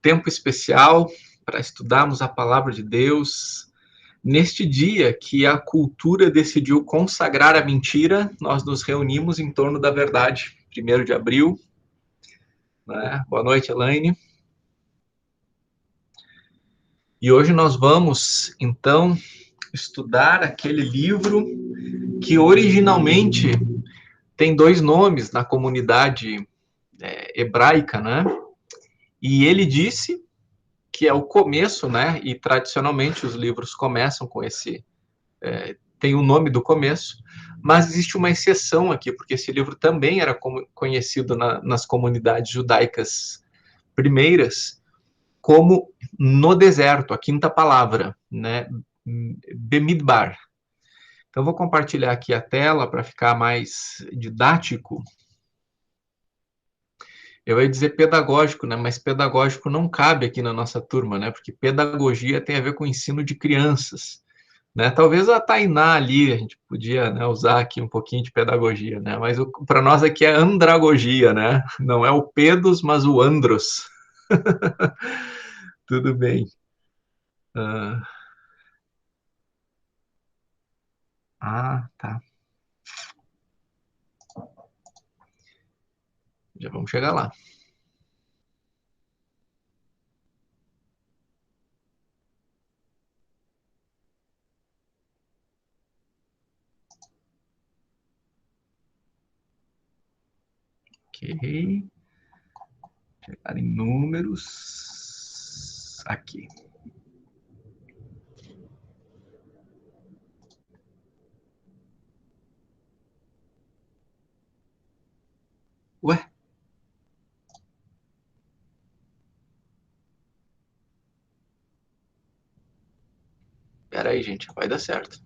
tempo especial para estudarmos a palavra de Deus. Neste dia que a cultura decidiu consagrar a mentira, nós nos reunimos em torno da verdade, 1º de abril. Né? Boa noite, Elaine. E hoje nós vamos, então, estudar aquele livro que originalmente tem 2 nomes na comunidade hebraica, né? E ele disse que é o começo, né? E tradicionalmente os livros começam com esse... tem o nome do começo, mas existe uma exceção aqui, porque esse livro também era conhecido nas comunidades judaicas primeiras como No Deserto, a 5ª palavra, né? Bemidbar. Então, vou compartilhar aqui a tela para ficar mais didático. Eu ia dizer pedagógico, né? Mas pedagógico não cabe aqui na nossa turma, né? Porque pedagogia tem a ver com o ensino de crianças, né? Talvez a Tainá ali, a gente podia, né, usar aqui um pouquinho de pedagogia, né? Mas para nós aqui é andragogia, né? Não é o pedos, mas o andros. Tudo bem. Tá. Já vamos chegar lá. Ok. Chegar em números. Aqui. Ué? Pera aí, gente. Vai dar certo.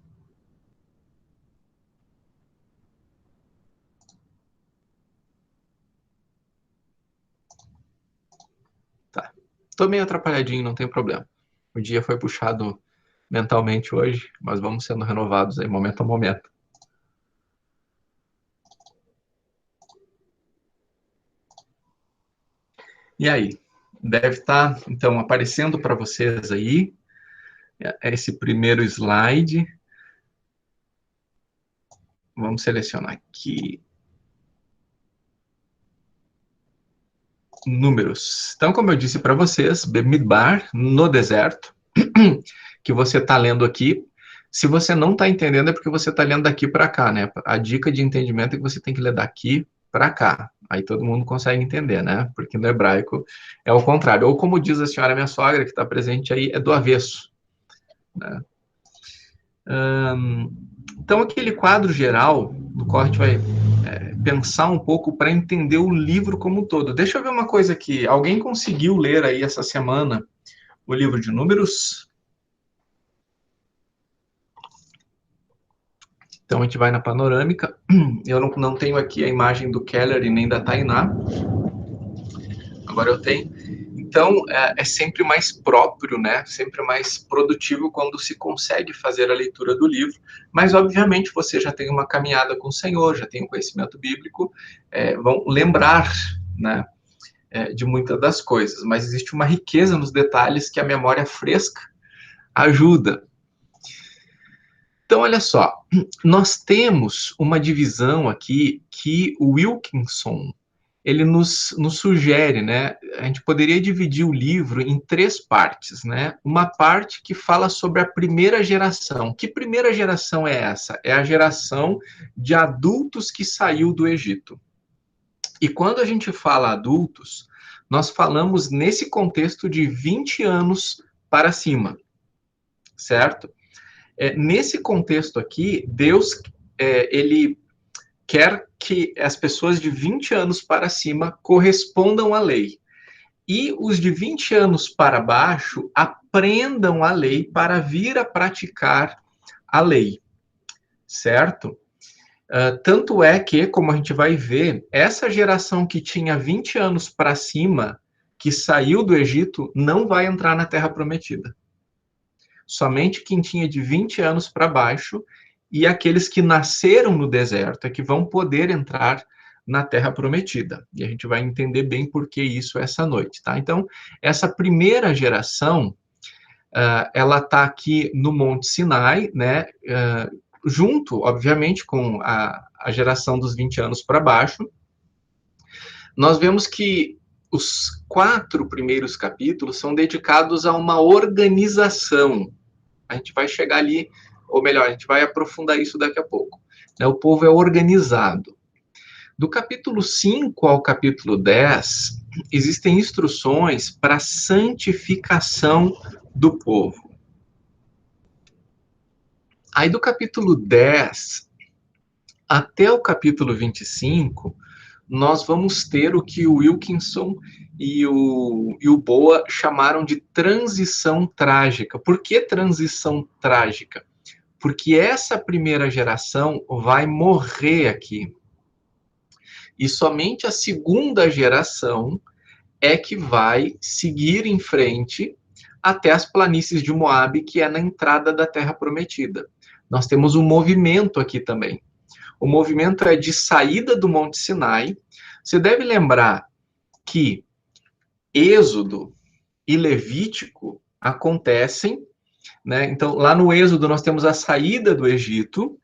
Tá. Tô meio atrapalhadinho, não tem problema. O dia foi puxado mentalmente hoje, mas vamos sendo renovados aí, momento a momento. E aí? Deve estar, então, aparecendo para vocês aí esse primeiro slide. Vamos selecionar aqui. Números. Então, como eu disse para vocês, Bemidbar, no deserto, que você está lendo aqui. Se você não está entendendo, é porque você está lendo daqui para cá, né? A dica de entendimento é que você tem que ler daqui para cá. Aí todo mundo consegue entender, né? Porque no hebraico é o contrário. Ou como diz a senhora minha sogra, que está presente aí, é do avesso. Né? Então, aquele quadro geral, no qual a gente vai pensar um pouco para entender o livro como um todo. Deixa eu ver uma coisa aqui. Alguém conseguiu ler aí essa semana o livro de Números? Então, a gente vai na panorâmica. Eu não tenho aqui a imagem do Keller e nem da Tainá. Agora eu tenho. Então, é sempre mais próprio, né? Sempre mais produtivo quando se consegue fazer a leitura do livro. Mas, obviamente, você já tem uma caminhada com o Senhor, já tem um conhecimento bíblico, vão lembrar, né, de muitas das coisas. Mas existe uma riqueza nos detalhes que a memória fresca ajuda. Então, olha só, nós temos uma divisão aqui que o Wilkinson, ele nos sugere, né? A gente poderia dividir o livro em 3 partes, né? Uma parte que fala sobre a primeira geração. Que primeira geração é essa? É a geração de adultos que saiu do Egito. E quando a gente fala adultos, nós falamos nesse contexto de 20 anos para cima, certo? Nesse contexto aqui, Deus, ele quer que as pessoas de 20 anos para cima correspondam à lei. E os de 20 anos para baixo aprendam a lei para vir a praticar a lei, certo? Tanto é que, como a gente vai ver, essa geração que tinha 20 anos para cima, que saiu do Egito, não vai entrar na Terra Prometida. Somente quem tinha de 20 anos para baixo e aqueles que nasceram no deserto é que vão poder entrar na Terra Prometida. E a gente vai entender bem por que isso essa noite, tá? Então, essa primeira geração, ela está aqui no Monte Sinai, né? Junto, obviamente, com a geração dos 20 anos para baixo. Nós vemos que os 4 primeiros capítulos são dedicados a uma organização. A gente vai chegar ali, ou melhor, a gente vai aprofundar isso daqui a pouco. O povo é organizado. Do capítulo 5 ao capítulo 10, existem instruções para a santificação do povo. Aí do capítulo 10 até o capítulo 25, nós vamos ter o que o Wilkinson e o Boa chamaram de transição trágica. Por que transição trágica? Porque essa primeira geração vai morrer aqui. E somente a segunda geração é que vai seguir em frente até as planícies de Moabe, que é na entrada da Terra Prometida. Nós temos um movimento aqui também. O movimento é de saída do Monte Sinai. Você deve lembrar que Êxodo e Levítico acontecem, né? Então, lá no Êxodo nós temos a saída do Egito.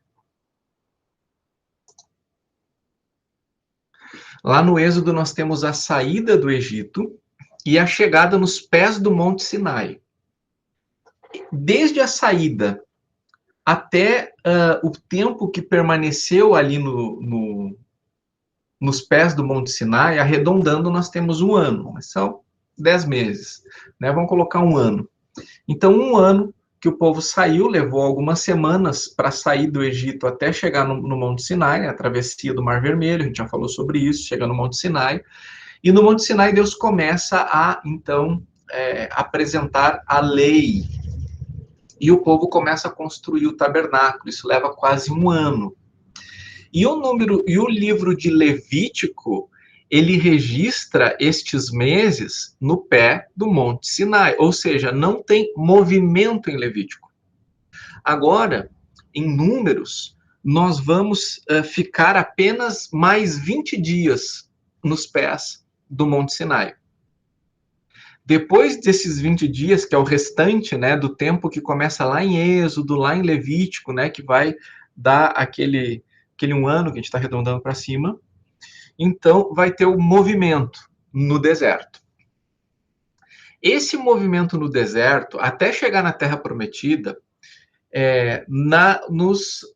Lá no Êxodo nós temos a saída do Egito e a chegada nos pés do Monte Sinai. Desde a saída até o tempo que permaneceu ali nos pés do Monte Sinai, arredondando, nós temos 1 ano, mas são 10 meses, né? Vamos colocar 1 ano. Então, 1 ano que o povo saiu, levou algumas semanas para sair do Egito até chegar no Monte Sinai, a travessia do Mar Vermelho, a gente já falou sobre isso, chega no Monte Sinai, e no Monte Sinai Deus começa a, então, apresentar a lei, e o povo começa a construir o tabernáculo, isso leva quase 1 ano. E o livro de Levítico, ele registra estes meses no pé do Monte Sinai, ou seja, não tem movimento em Levítico. Agora, em Números, nós vamos ficar apenas mais 20 dias nos pés do Monte Sinai. Depois desses 20 dias, que é o restante, né, do tempo que começa lá em Êxodo, lá em Levítico, né, que vai dar aquele 1 ano que a gente está arredondando para cima, então vai ter o movimento no deserto. Esse movimento no deserto, até chegar na Terra Prometida,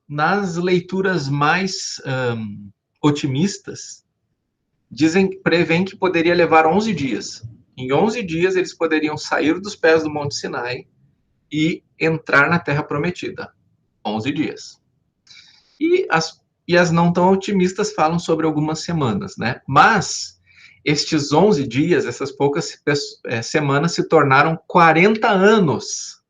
nas leituras mais otimistas, prevêem que poderia levar 11 dias. Em 11 dias, eles poderiam sair dos pés do Monte Sinai e entrar na Terra Prometida. 11 dias. E as não tão otimistas falam sobre algumas semanas, né? Mas estes 11 dias, essas poucas semanas, se tornaram 40 anos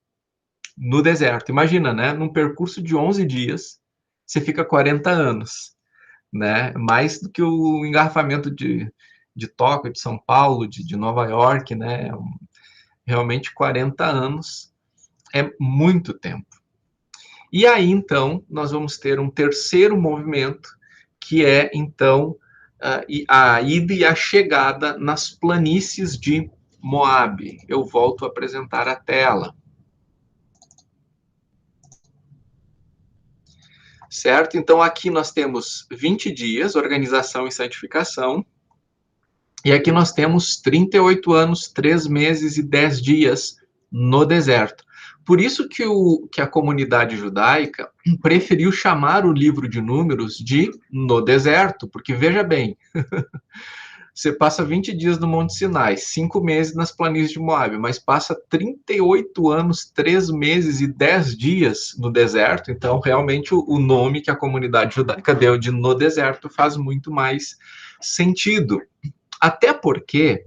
no deserto. Imagina, né? Num percurso de 11 dias, você fica 40 anos, né? Mais do que o engarrafamento de Tóquio, de São Paulo, de Nova York, né? Realmente 40 anos é muito tempo. E aí, então, nós vamos ter um terceiro movimento, que é, então, a ida e a chegada nas planícies de Moabe. Eu volto a apresentar a tela. Certo? Então, aqui nós temos 20 dias, organização e santificação. E aqui nós temos 38 anos, 3 meses e 10 dias no deserto. Por isso que a comunidade judaica preferiu chamar o livro de Números de No Deserto, porque veja bem, você passa 20 dias no Monte Sinai, 5 meses nas planícies de Moabe, mas passa 38 anos, 3 meses e 10 dias no deserto, então realmente o nome que a comunidade judaica deu de No Deserto faz muito mais sentido. Até porque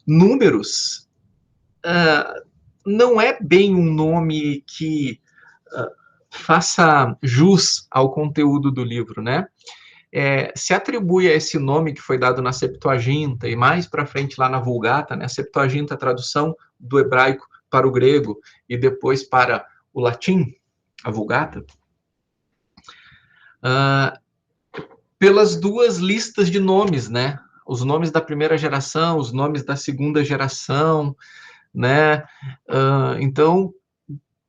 Números não é bem um nome que faça jus ao conteúdo do livro, né? Se atribui a esse nome que foi dado na Septuaginta e mais para frente lá na Vulgata, né? A Septuaginta, a tradução do hebraico para o grego e depois para o latim, a Vulgata. pelas duas listas de nomes, né? Os nomes da primeira geração, os nomes da segunda geração, né? Então,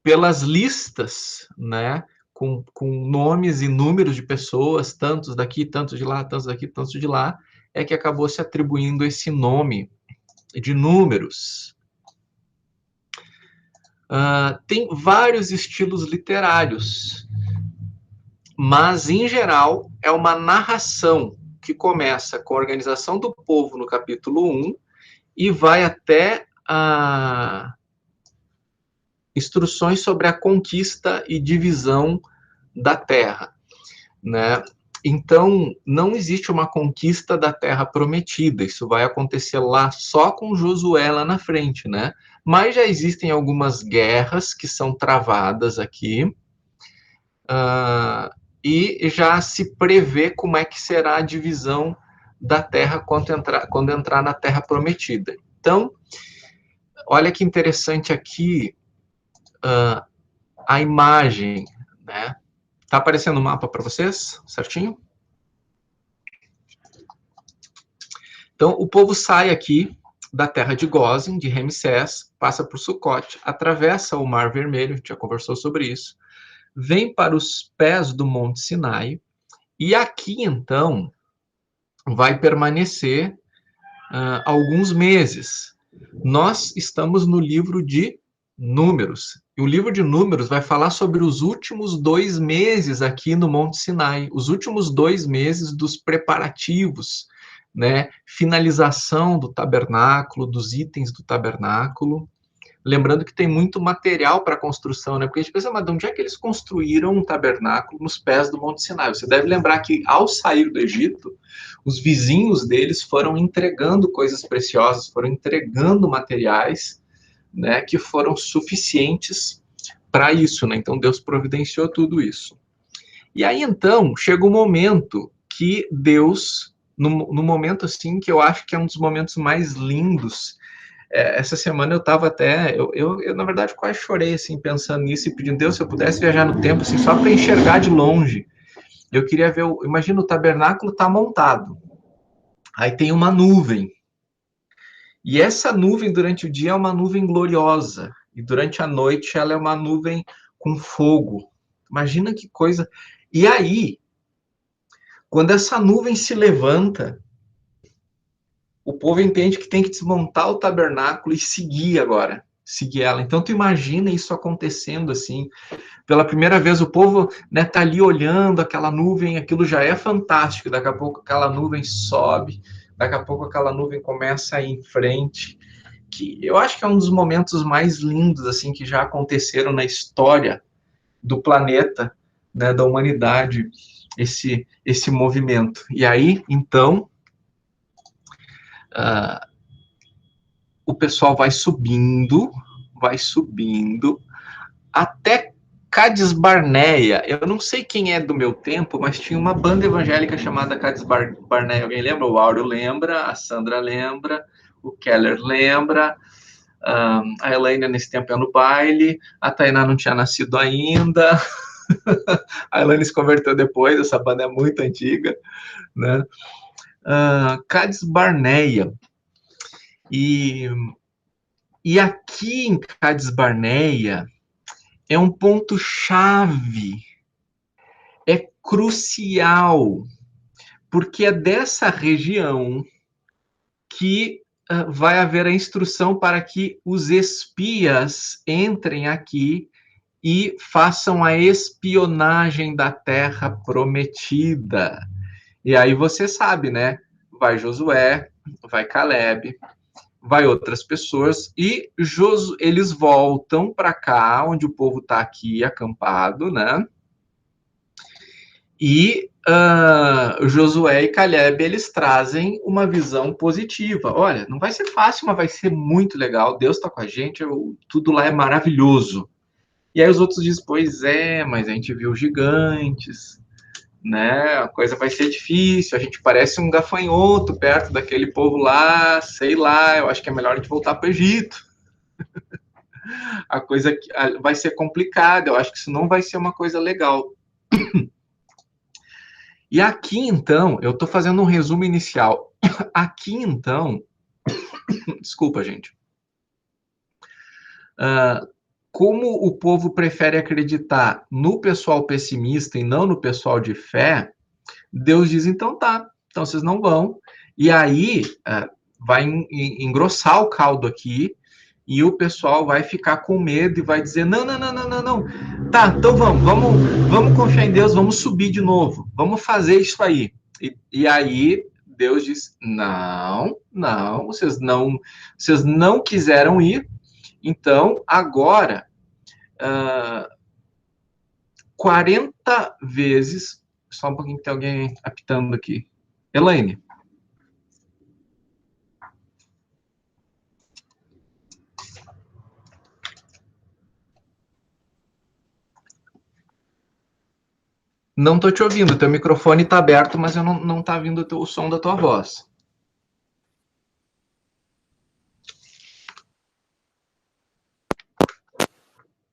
pelas listas, né? Com nomes e números de pessoas, tantos daqui, tantos de lá, tantos daqui, tantos de lá, é que acabou se atribuindo esse nome de números. Tem vários estilos literários, mas, em geral, é uma narração que começa com a organização do povo no capítulo 1 e vai até instruções sobre a conquista e divisão da terra, né? Então, não existe uma conquista da terra prometida, isso vai acontecer lá só com Josué lá na frente, né? Mas já existem algumas guerras que são travadas aqui, e já se prevê como é que será a divisão da terra quando entrar na terra prometida. Então, olha que interessante aqui a imagem, né? Tá aparecendo o mapa para vocês, certinho? Então, o povo sai aqui da terra de Gozem, de Ramsés, passa por Sucote, atravessa o Mar Vermelho, a gente já conversou sobre isso, vem para os pés do Monte Sinai, e aqui, então, vai permanecer alguns meses. Nós estamos no livro de Números, e o livro de Números vai falar sobre os últimos 2 meses aqui no Monte Sinai, os últimos 2 meses dos preparativos, né? Finalização do tabernáculo, dos itens do tabernáculo. Lembrando que tem muito material para construção, né? Porque a gente pensa, mas de onde é que eles construíram um tabernáculo nos pés do Monte Sinai? Você deve lembrar que, ao sair do Egito, os vizinhos deles foram entregando coisas preciosas, foram entregando materiais, né, que foram suficientes para isso, né? Então, Deus providenciou tudo isso. E aí, então, chega o momento que Deus, no momento, assim, que eu acho que é um dos momentos mais lindos. Essa semana eu estava até, eu, na verdade, quase chorei, assim, pensando nisso e pedindo, Deus, se eu pudesse viajar no tempo, assim, só para enxergar de longe. Eu queria ver, imagina o tabernáculo está montado, aí tem uma nuvem, e essa nuvem durante o dia é uma nuvem gloriosa, e durante a noite ela é uma nuvem com fogo. Imagina que coisa. E aí, quando essa nuvem se levanta, o povo entende que tem que desmontar o tabernáculo e seguir agora, seguir ela. Então, tu imagina isso acontecendo assim. Pela primeira vez, o povo, né, tá ali olhando aquela nuvem, aquilo já é fantástico. Daqui a pouco aquela nuvem sobe, daqui a pouco aquela nuvem começa a ir em frente. Que eu acho que é um dos momentos mais lindos assim que já aconteceram na história do planeta, né, da humanidade, esse movimento. E aí, então, o pessoal vai subindo, até Cades Barneia. Eu não sei quem é do meu tempo, mas tinha uma banda evangélica chamada Cades Barneia. Alguém lembra? O Áureo lembra, a Sandra lembra, o Keller lembra, a Elaine nesse tempo é no baile, a Tainá não tinha nascido ainda, a Elaine se converteu depois, essa banda é muito antiga, né? Cades Barneia. E aqui em Cades Barneia é um ponto-chave, é crucial, porque é dessa região que vai haver a instrução para que os espias entrem aqui e façam a espionagem da terra prometida. E aí você sabe, né? Vai Josué, vai Caleb, vai outras pessoas, e eles voltam para cá, onde o povo está aqui acampado, né? E Josué e Caleb, eles trazem uma visão positiva. Olha, não vai ser fácil, mas vai ser muito legal. Deus está com a gente, tudo lá é maravilhoso. E aí os outros dizem, pois é, mas a gente viu gigantes, né? A coisa vai ser difícil, a gente parece um gafanhoto perto daquele povo lá, sei lá, eu acho que é melhor a gente voltar para o Egito. A coisa vai ser complicada, eu acho que isso não vai ser uma coisa legal. E aqui, então, eu estou fazendo um resumo inicial. Aqui, então, desculpa, gente. Como o povo prefere acreditar no pessoal pessimista e não no pessoal de fé, Deus diz, então tá, então vocês não vão. E aí vai engrossar o caldo aqui, e o pessoal vai ficar com medo e vai dizer, não, não, não, não, não, não. Tá, então vamos confiar em Deus, vamos subir de novo, vamos fazer isso aí. E aí Deus diz, não, não, vocês não quiseram ir, então agora 40 vezes, só um pouquinho que tem alguém apitando aqui. Elaine. Não estou te ouvindo, teu microfone está aberto, mas eu não tá vindo o som da tua voz.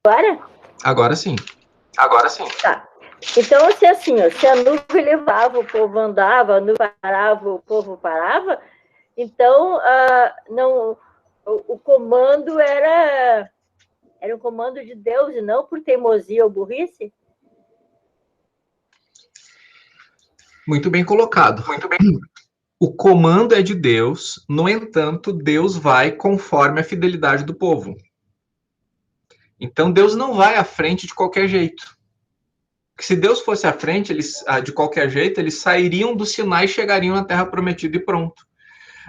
Agora? Agora sim. Agora sim. Tá. Então, se assim, ó, se a nuvem levava, o povo andava, a nuvem parava, o povo parava, então não, o comando era um comando de Deus e não por teimosia ou burrice? Muito bem colocado. Muito bem. O comando é de Deus, no entanto, Deus vai conforme a fidelidade do povo. Então, Deus não vai à frente de qualquer jeito. Porque se Deus fosse à frente, eles, de qualquer jeito, eles sairiam do Sinai e chegariam na Terra Prometida e pronto.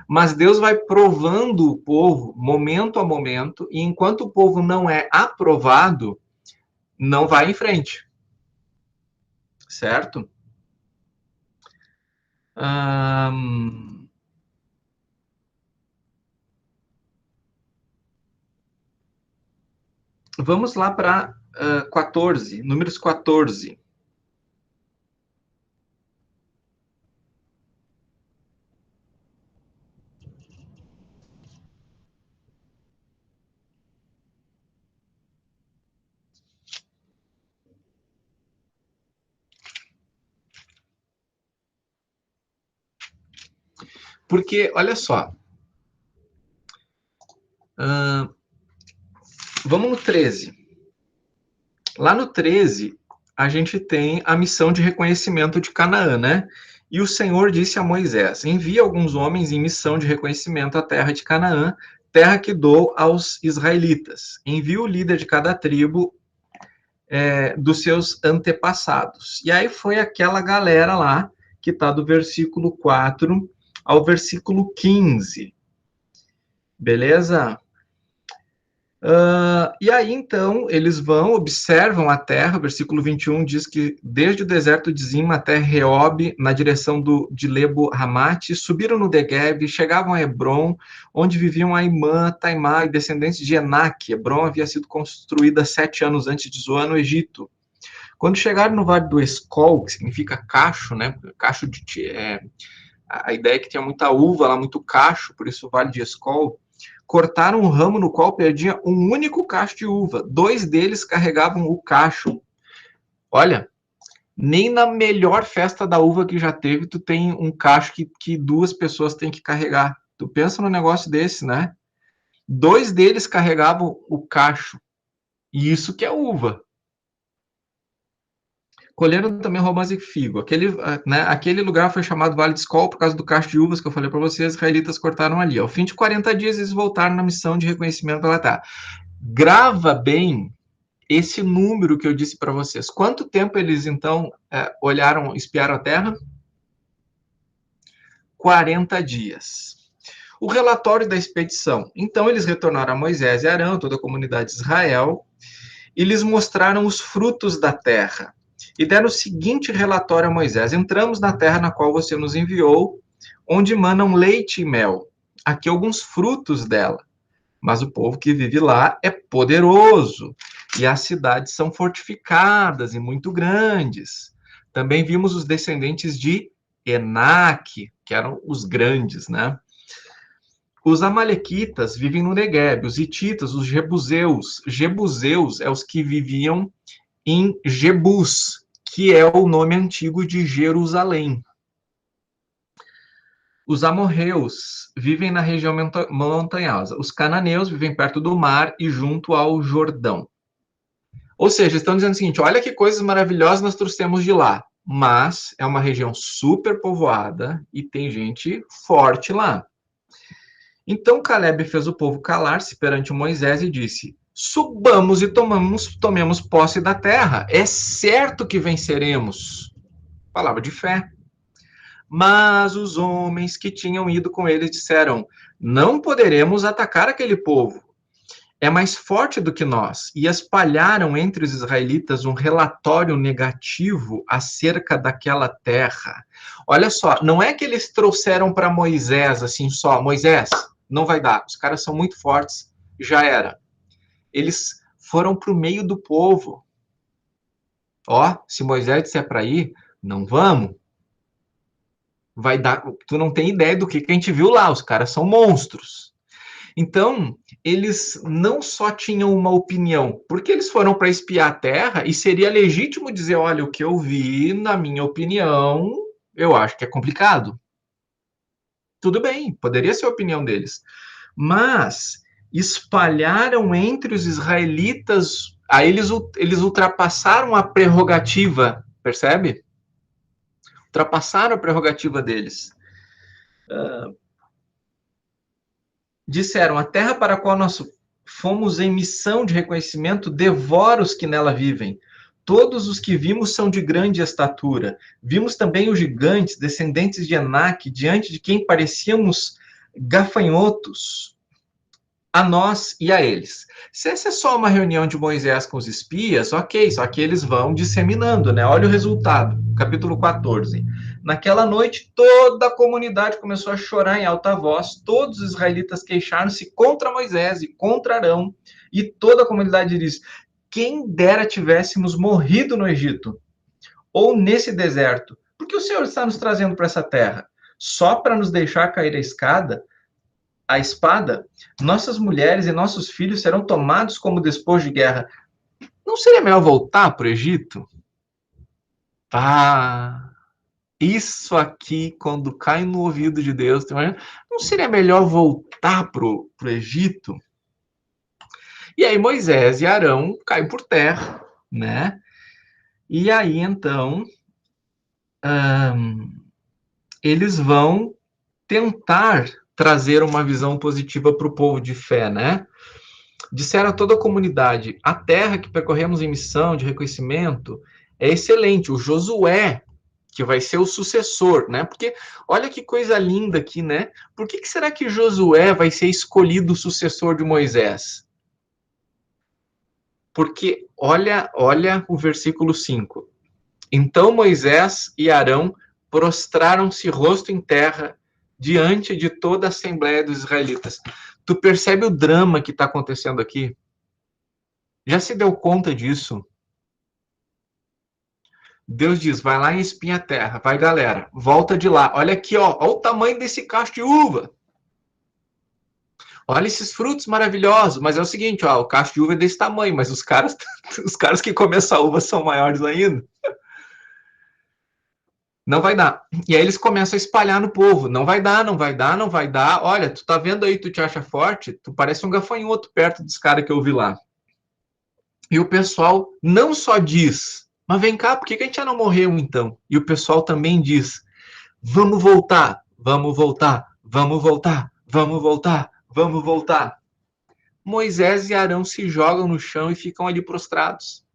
Mas Deus vai provando o povo, momento a momento, e enquanto o povo não é aprovado, não vai em frente. Certo? Vamos lá para 14, números 14. Porque, olha só, vamos no 13. Lá no 13, a gente tem a missão de reconhecimento de Canaã, né? E o Senhor disse a Moisés, envia alguns homens em missão de reconhecimento à terra de Canaã, terra que dou aos israelitas. Envia o líder de cada tribo dos seus antepassados. E aí foi aquela galera lá, que está do versículo 4 ao versículo 15. Beleza? E aí, então, eles vão, observam a terra, o versículo 21 diz que desde o deserto de Zim até Reob, na direção de Lebo Hamate, subiram no Negueb, chegavam a Hebron, onde viviam Aimã, Taimá e descendentes de Enac. Hebron havia sido construída 7 anos antes de Zoar, no Egito. Quando chegaram no Vale do Escol, que significa cacho, né? Cacho a ideia é que tinha muita uva lá, muito cacho, por isso o Vale de Escol. Cortaram um ramo no qual perdia um único cacho de uva. 2 deles carregavam o cacho. Olha, nem na melhor festa da uva que já teve, tu tem um cacho que 2 pessoas têm que carregar. Tu pensa num negócio desse, né? 2 deles carregavam o cacho. E isso que é uva. Colheram também romãs e figo. Aquele lugar foi chamado Vale de Escol por causa do cacho de uvas que eu falei para vocês, os israelitas cortaram ali. Ao fim de 40 dias, eles voltaram na missão de reconhecimento pela terra. Grava bem esse número que eu disse para vocês. Quanto tempo eles, então, olharam, espiaram a terra? 40 dias. O relatório da expedição. Então, eles retornaram a Moisés e Arão, toda a comunidade de Israel, e lhes mostraram os frutos da terra. E deram o seguinte relatório a Moisés: entramos na terra na qual você nos enviou, onde manam leite e mel. Aqui alguns frutos dela. Mas o povo que vive lá é poderoso, e as cidades são fortificadas e muito grandes. Também vimos os descendentes de Enac, que eram os grandes, né? Os amalequitas vivem no Negueb, os hititas, os jebuseus. Jebuseus é os que viviam em Jebus, que é o nome antigo de Jerusalém. Os amorreus vivem na região montanhosa. Os cananeus vivem perto do mar e junto ao Jordão. Ou seja, estão dizendo o seguinte, olha que coisas maravilhosas nós trouxemos de lá, mas é uma região super povoada e tem gente forte lá. Então Caleb fez o povo calar-se perante Moisés e disse, subamos e tomemos posse da terra, é certo que venceremos. Palavra de fé. Mas os homens que tinham ido com eles disseram, não poderemos atacar aquele povo, é mais forte do que nós, e espalharam entre os israelitas um relatório negativo acerca daquela terra. Olha só, não é que eles trouxeram para Moisés assim só, Moisés, não vai dar, os caras são muito fortes, já era. Eles foram para o meio do povo. Ó, se Moisés disser para ir, não vamos. Vai dar, tu não tem ideia do que a gente viu lá, os caras são monstros. Então, eles não só tinham uma opinião, porque eles foram para espiar a terra e seria legítimo dizer, olha, o que eu vi, na minha opinião, eu acho que é complicado. Tudo bem, poderia ser a opinião deles. Mas espalharam entre os israelitas, aí eles ultrapassaram a prerrogativa, percebe? Ultrapassaram a prerrogativa deles. Disseram, a terra para a qual nós fomos em missão de reconhecimento devora os que nela vivem. Todos os que vimos são de grande estatura. Vimos também os gigantes, descendentes de Enaque, diante de quem parecíamos gafanhotos, a nós e a eles. Se essa é só uma reunião de Moisés com os espias, ok, só que eles vão disseminando, né? Olha o resultado, capítulo 14. Naquela noite, toda a comunidade começou a chorar em alta voz, todos os israelitas queixaram-se contra Moisés e contra Arão, e toda a comunidade diz, quem dera tivéssemos morrido no Egito, ou nesse deserto, porque o Senhor está nos trazendo para essa terra, só para nos deixar cair a espada, nossas mulheres e nossos filhos serão tomados como despojo de guerra. Não seria melhor voltar para o Egito? Ah, isso aqui, quando cai no ouvido de Deus, não seria melhor voltar para o Egito? E aí Moisés e Arão caem por terra, né? E aí, então, eles vão tentar trazer uma visão positiva para o povo de fé, né? Disseram a toda a comunidade, a terra que percorremos em missão de reconhecimento é excelente, o Josué, que vai ser o sucessor, né? Porque olha que coisa linda aqui, né? Por que será que Josué vai ser escolhido o sucessor de Moisés? Porque olha o versículo 5. Então Moisés e Arão prostraram-se rosto em terra diante de toda a Assembleia dos Israelitas. Tu percebe o drama que está acontecendo aqui? Já se deu conta disso? Deus diz, vai lá e espinha a terra. Vai, galera, volta de lá. Olha aqui, ó, olha o tamanho desse cacho de uva. Olha esses frutos maravilhosos. Mas é o seguinte, ó, o cacho de uva é desse tamanho, mas os caras que comem essa uva são maiores ainda. Não vai dar. E aí eles começam a espalhar no povo. Não vai dar, não vai dar, não vai dar. Olha, tu tá vendo aí, tu te acha forte? Tu parece um gafanhoto perto dos caras que eu vi lá. E o pessoal não só diz, mas vem cá, por que a gente já não morreu então? E o pessoal também diz, vamos voltar, vamos voltar, vamos voltar, vamos voltar, vamos voltar. Moisés e Arão se jogam no chão e ficam ali prostrados.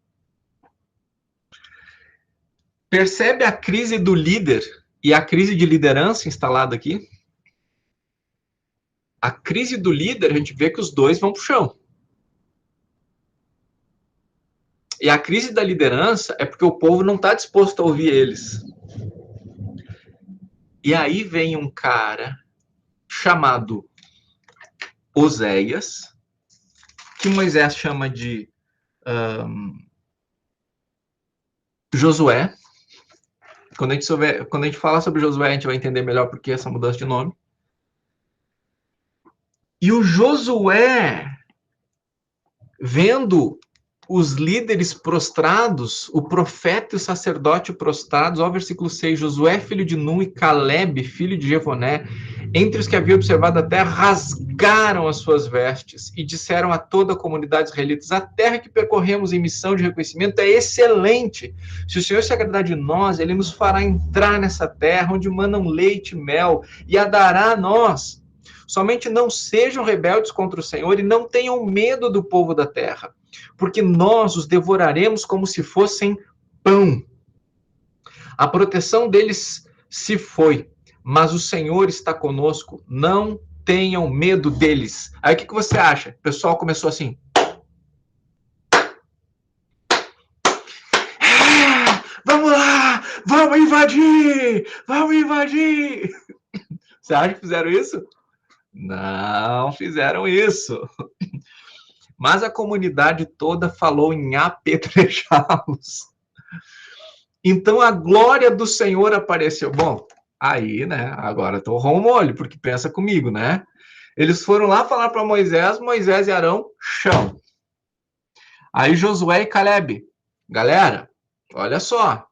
Percebe a crise do líder e a crise de liderança instalada aqui? A crise do líder, a gente vê que os dois vão para o chão. E a crise da liderança é porque o povo não está disposto a ouvir eles. E aí vem um cara chamado Oséias, que Moisés chama de Josué. Quando a gente falar sobre Josué, a gente vai entender melhor por que essa mudança de nome. E o Josué, vendo os líderes prostrados, o profeta e o sacerdote prostrados, ó, versículo 6, Josué, filho de Nun, e Caleb, filho de Jefoné, entre os que haviam observado a terra, rasgaram as suas vestes e disseram a toda a comunidade israelita: a terra que percorremos em missão de reconhecimento é excelente. Se o Senhor se agradar de nós, ele nos fará entrar nessa terra onde manam leite e mel e a dará a nós. Somente não sejam rebeldes contra o Senhor e não tenham medo do povo da terra, porque nós os devoraremos como se fossem pão. A proteção deles se foi, mas o Senhor está conosco, não tenham medo deles. Aí o que você acha? O pessoal começou assim. Vamos lá, vamos invadir, vamos invadir. Você acha que fizeram isso? Não fizeram isso. Mas a comunidade toda falou em apedrejá-los. Então a glória do Senhor apareceu. Bom, aí, né, agora torrou o molho, porque pensa comigo, né? Eles foram lá falar para Moisés, Moisés e Arão, chão. Aí Josué e Caleb, galera, olha só.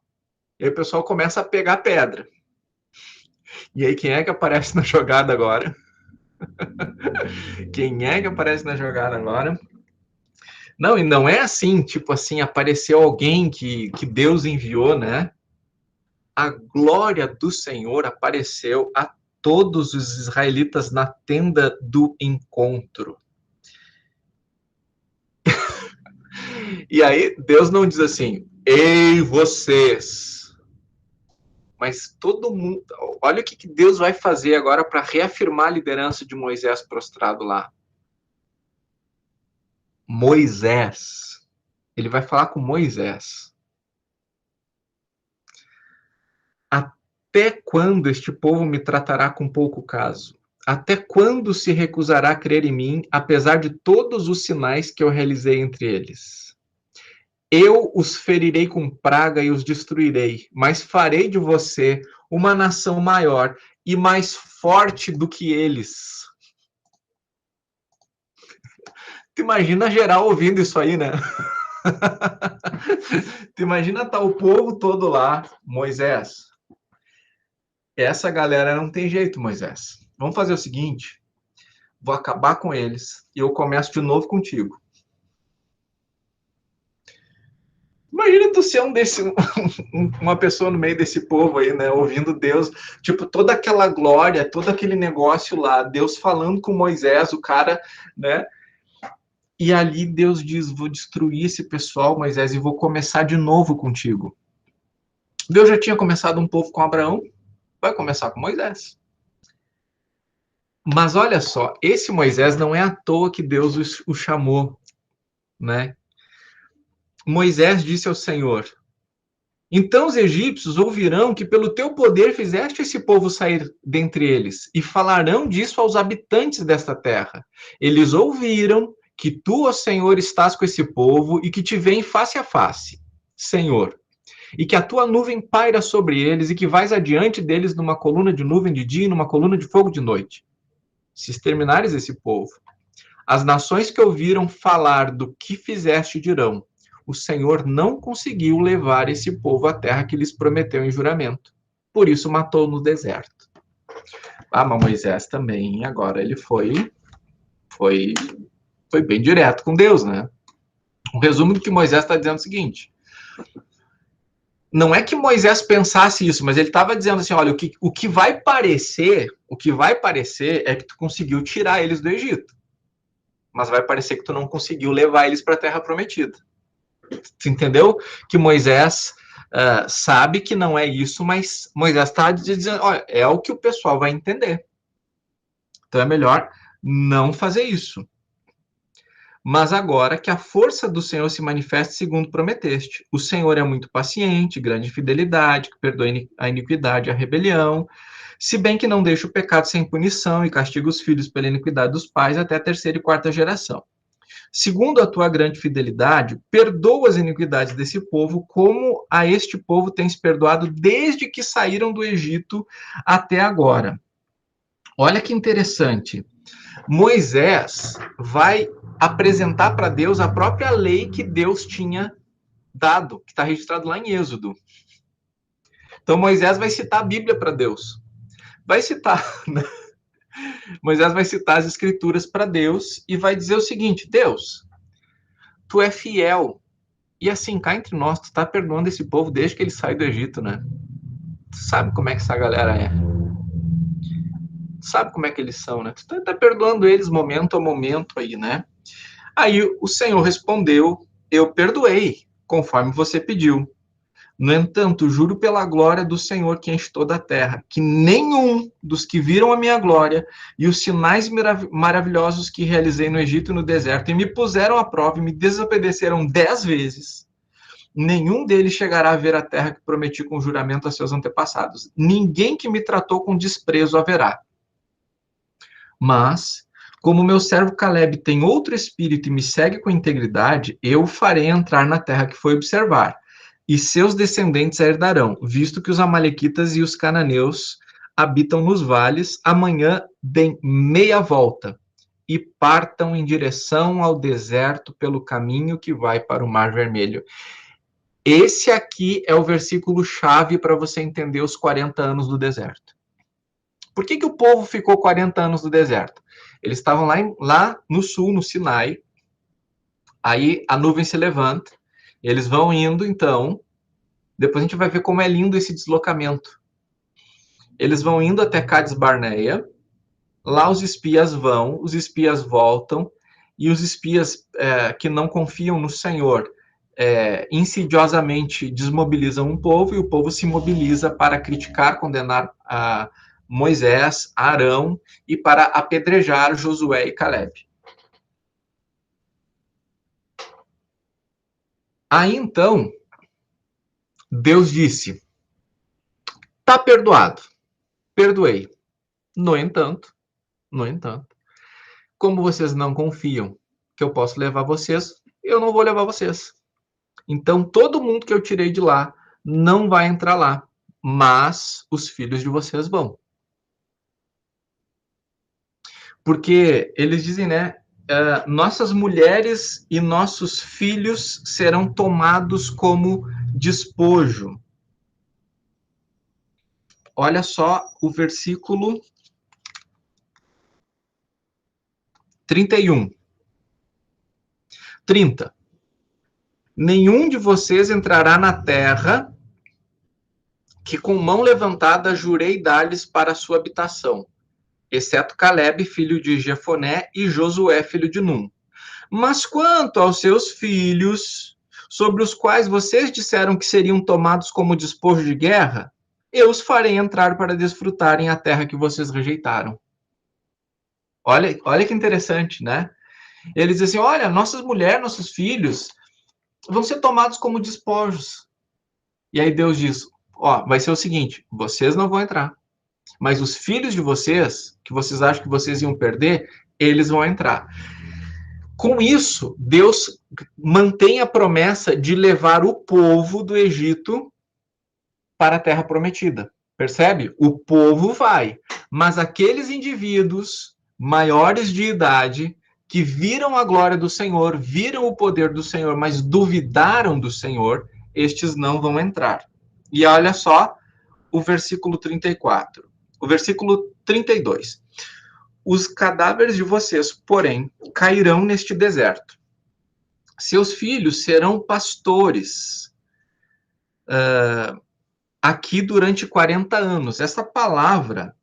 E aí o pessoal começa a pegar pedra. E aí quem é que aparece na jogada agora? Quem é que aparece na jogada agora? Não, e não é assim, tipo assim, apareceu alguém que Deus enviou, né? A glória do Senhor apareceu a todos os israelitas na tenda do encontro. E aí, Deus não diz assim, ei, vocês. Mas todo mundo... Olha o que Deus vai fazer agora para reafirmar a liderança de Moisés prostrado lá. Moisés. Ele vai falar com Moisés. Até quando este povo me tratará com pouco caso? Até quando se recusará a crer em mim, apesar de todos os sinais que eu realizei entre eles? Eu os ferirei com praga e os destruirei, mas farei de você uma nação maior e mais forte do que eles. Tu imagina geral ouvindo isso aí, né? Tu imagina tá o povo todo lá, Moisés. Essa galera não tem jeito, Moisés. Vamos fazer o seguinte, vou acabar com eles e eu começo de novo contigo. Imagina tu ser uma pessoa no meio desse povo aí, né, ouvindo Deus, tipo, toda aquela glória, todo aquele negócio lá, Deus falando com Moisés, o cara, né, e ali Deus diz, vou destruir esse pessoal, Moisés, e vou começar de novo contigo. Deus já tinha começado um povo com Abraão, vai começar com Moisés. Mas olha só, esse Moisés não é à toa que Deus o chamou, né? Moisés disse ao Senhor, então os egípcios ouvirão que pelo teu poder fizeste esse povo sair dentre eles, e falarão disso aos habitantes desta terra. Eles ouviram que tu, ó Senhor, estás com esse povo e que te veem face a face, Senhor, e que a tua nuvem paira sobre eles e que vais adiante deles numa coluna de nuvem de dia e numa coluna de fogo de noite. Se exterminares esse povo, as nações que ouviram falar do que fizeste dirão, o Senhor não conseguiu levar esse povo à terra que lhes prometeu em juramento. Por isso matou no deserto. Ah, mas Moisés também, agora ele foi bem direto com Deus, né? O resumo do que Moisés está dizendo é o seguinte, não é que Moisés pensasse isso, mas ele estava dizendo assim, olha, o que vai parecer é que tu conseguiu tirar eles do Egito. Mas vai parecer que tu não conseguiu levar eles para a terra prometida. Tu entendeu? Que Moisés sabe que não é isso, mas Moisés está dizendo, olha, é o que o pessoal vai entender. Então é melhor não fazer isso. Mas agora que a força do Senhor se manifeste segundo prometeste. O Senhor é muito paciente, grande fidelidade, que perdoa a iniquidade e a rebelião, se bem que não deixa o pecado sem punição e castiga os filhos pela iniquidade dos pais até a terceira e quarta geração. Segundo a tua grande fidelidade, perdoa as iniquidades desse povo, como a este povo tens perdoado desde que saíram do Egito até agora. Olha que interessante. Moisés vai apresentar para Deus a própria lei que Deus tinha dado, que está registrado lá em Êxodo. Então Moisés vai citar a Bíblia para Deus. Vai citar, né? Moisés vai citar as escrituras para Deus e vai dizer o seguinte: Deus, tu é fiel. E assim, cá entre nós, tu tá perdoando esse povo desde que ele sai do Egito, né? Tu sabe como é que essa galera é. Tu sabe como é que eles são, né? Tu tá perdoando eles momento a momento aí, né? Aí o Senhor respondeu: eu perdoei, conforme você pediu. No entanto, juro pela glória do Senhor que enche toda a terra, que nenhum dos que viram a minha glória e os sinais maravilhosos que realizei no Egito e no deserto, e me puseram à prova e me desobedeceram 10 vezes, nenhum deles chegará a ver a terra que prometi com juramento a seus antepassados. Ninguém que me tratou com desprezo haverá. Mas, como meu servo Caleb tem outro espírito e me segue com integridade, eu o farei entrar na terra que foi observar, e seus descendentes a herdarão, visto que os amalequitas e os cananeus habitam nos vales. Amanhã deem meia volta e partam em direção ao deserto pelo caminho que vai para o Mar Vermelho. Esse aqui é o versículo-chave para você entender os 40 anos do deserto. Por que o povo ficou 40 anos no deserto? Eles estavam lá no sul, no Sinai, aí a nuvem se levanta, eles vão indo, então, depois a gente vai ver como é lindo esse deslocamento. Eles vão indo até Cades Barneia, lá os espias vão, os espias voltam, e os espias que não confiam no Senhor insidiosamente desmobilizam um povo, e o povo se mobiliza para criticar, condenar Moisés, Arão, e para apedrejar Josué e Caleb. Aí então, Deus disse: tá perdoado, perdoei. No entanto, como vocês não confiam que eu posso levar vocês, eu não vou levar vocês. Então, todo mundo que eu tirei de lá não vai entrar lá, mas os filhos de vocês vão. Porque eles dizem, né? Nossas mulheres e nossos filhos serão tomados como despojo. Olha só o versículo 31. 30. Nenhum de vocês entrará na terra que com mão levantada jurei dar-lhes para a sua habitação, exceto Caleb, filho de Jefoné, e Josué, filho de Num. Mas quanto aos seus filhos, sobre os quais vocês disseram que seriam tomados como despojo de guerra, eu os farei entrar para desfrutarem a terra que vocês rejeitaram. Olha que interessante, né? Eles dizem assim, olha, nossas mulheres, nossos filhos vão ser tomados como despojos. E aí Deus diz, vai ser o seguinte, vocês não vão entrar, mas os filhos de vocês, que vocês acham que vocês iam perder, eles vão entrar. Com isso, Deus mantém a promessa de levar o povo do Egito para a terra prometida. Percebe? O povo vai, mas aqueles indivíduos maiores de idade que viram a glória do Senhor, viram o poder do Senhor, mas duvidaram do Senhor, estes não vão entrar. E olha só o versículo 34. O versículo 32. Os cadáveres de vocês, porém, cairão neste deserto. Seus filhos serão pastores aqui durante 40 anos. Essa palavra,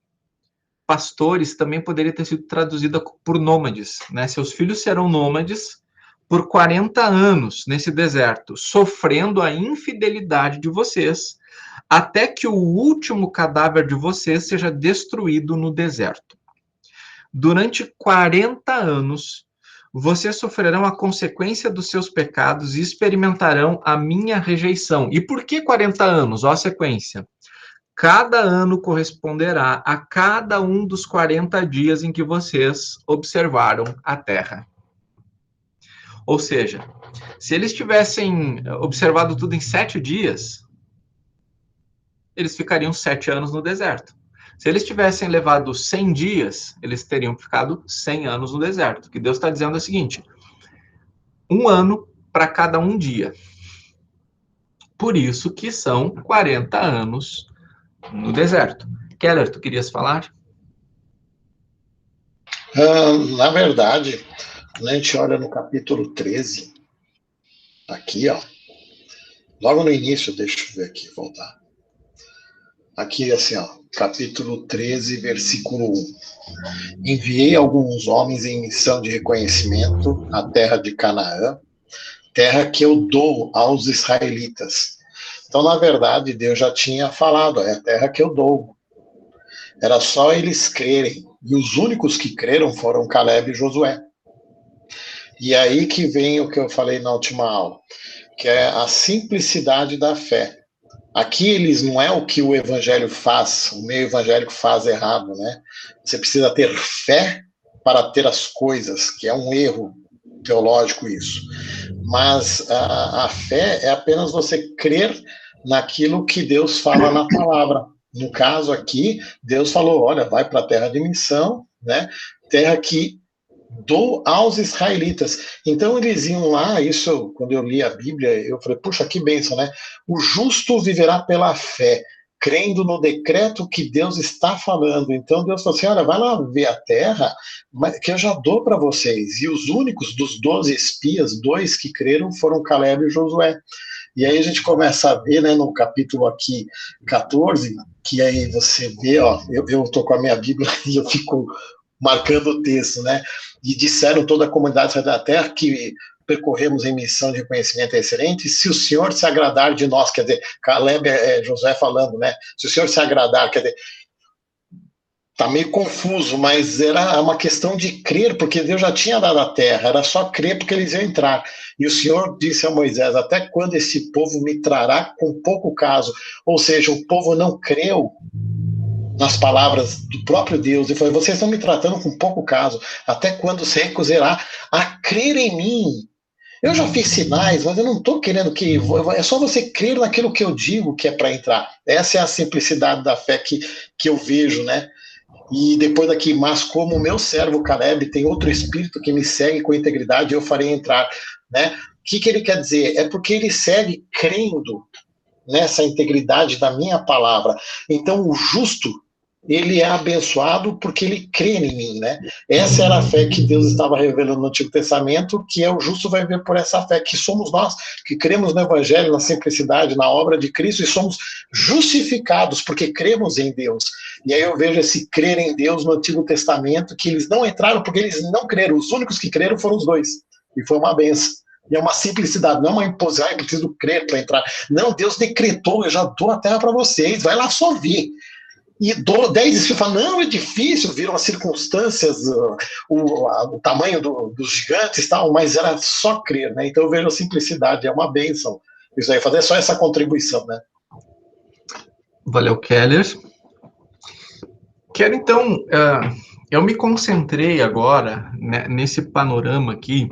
pastores, também poderia ter sido traduzida por nômades, né? Seus filhos serão nômades por 40 anos nesse deserto, sofrendo a infidelidade de vocês, até que o último cadáver de vocês seja destruído no deserto. Durante 40 anos, vocês sofrerão a consequência dos seus pecados e experimentarão a minha rejeição. E por que 40 anos? Ó a sequência. Cada ano corresponderá a cada um dos 40 dias em que vocês observaram a terra. Ou seja, se eles tivessem observado tudo em 7 dias, eles ficariam 7 anos no deserto. Se eles tivessem levado 100 dias, eles teriam ficado 100 anos no deserto. O que Deus está dizendo é o seguinte, um ano para cada um dia. Por isso que são 40 anos no deserto. Keller, tu querias falar? Na verdade, quando a gente olha no capítulo 13, aqui, ó, logo no início, deixa eu ver aqui, voltar. Aqui, assim, ó, capítulo 13, versículo 1. Enviei alguns homens em missão de reconhecimento à terra de Canaã, terra que eu dou aos israelitas. Então, na verdade, Deus já tinha falado, é a terra que eu dou. Era só eles crerem. E os únicos que creram foram Caleb e Josué. E aí que vem o que eu falei na última aula, que é a simplicidade da fé. Aqui eles não é o que o evangelho faz, o meio evangélico faz errado, né? Você precisa ter fé para ter as coisas, que é um erro teológico isso. Mas a fé é apenas você crer naquilo que Deus fala na palavra. No caso aqui, Deus falou, olha, vai para a terra de missão, né? Terra que dou aos israelitas. Então eles iam lá, isso, quando eu li a Bíblia, eu falei, puxa, que bênção, né? O justo viverá pela fé, crendo no decreto que Deus está falando. Então Deus falou assim, olha, vai lá ver a terra, que eu já dou para vocês. E os únicos dos 12 espias, 2 que creram foram Caleb e Josué. E aí a gente começa a ver, né, no capítulo aqui 14, que aí você vê, ó, eu tô com a minha Bíblia e eu fico marcando o texto, né? E disseram toda a comunidade da terra que percorremos em missão de reconhecimento excelente, se o Senhor se agradar de nós, quer dizer, Caleb, Josué falando, né? Se o Senhor se agradar, quer dizer, tá meio confuso, mas era uma questão de crer, porque Deus já tinha dado a terra, era só crer porque eles iam entrar. E o Senhor disse a Moisés, até quando esse povo me trará com pouco caso? Ou seja, o povo não creu nas palavras do próprio Deus, e falou, vocês estão me tratando com pouco caso, até quando se recusará a crer em mim? Eu já fiz sinais, mas eu não estou querendo que... É só você crer naquilo que eu digo que é para entrar. Essa é a simplicidade da fé que eu vejo, né? E depois daqui, mas como o meu servo Caleb tem outro espírito que me segue com integridade, eu farei entrar, né? O que ele quer dizer? É porque ele segue crendo nessa integridade da minha palavra. Então, o justo, ele é abençoado porque ele crê em mim, né? Essa era a fé que Deus estava revelando no Antigo Testamento, que é o justo vai ver por essa fé, que somos nós, que cremos no Evangelho, na simplicidade, na obra de Cristo, e somos justificados porque cremos em Deus. E aí eu vejo esse crer em Deus no Antigo Testamento, que eles não entraram porque eles não creram, os únicos que creram foram os 2, e foi uma benção. E é uma simplicidade, não é uma imposição, eu preciso crer para entrar. Não, Deus decretou, eu já dou a terra para vocês, vai lá só ver. E 10 espíritos falam, não, é difícil, viram as circunstâncias, o tamanho dos gigantes e tal, mas era só crer, né? Então eu vejo a simplicidade, é uma bênção. Isso aí, fazer só essa contribuição, né? Valeu, Keller. Quero, então, eu me concentrei agora, né, nesse panorama aqui,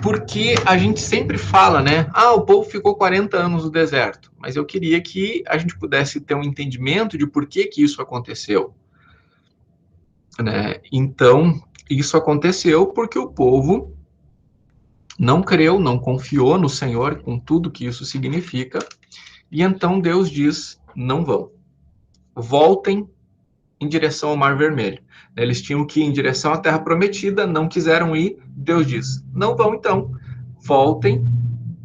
porque a gente sempre fala, né? O povo ficou 40 anos no deserto. Mas eu queria que a gente pudesse ter um entendimento de por que isso aconteceu. Né? Então, isso aconteceu porque o povo não creu, não confiou no Senhor, com tudo que isso significa. E então Deus diz, não vão. Voltem em direção ao Mar Vermelho. Eles tinham que ir em direção à Terra Prometida, não quiseram ir. Deus diz, não vão então. Voltem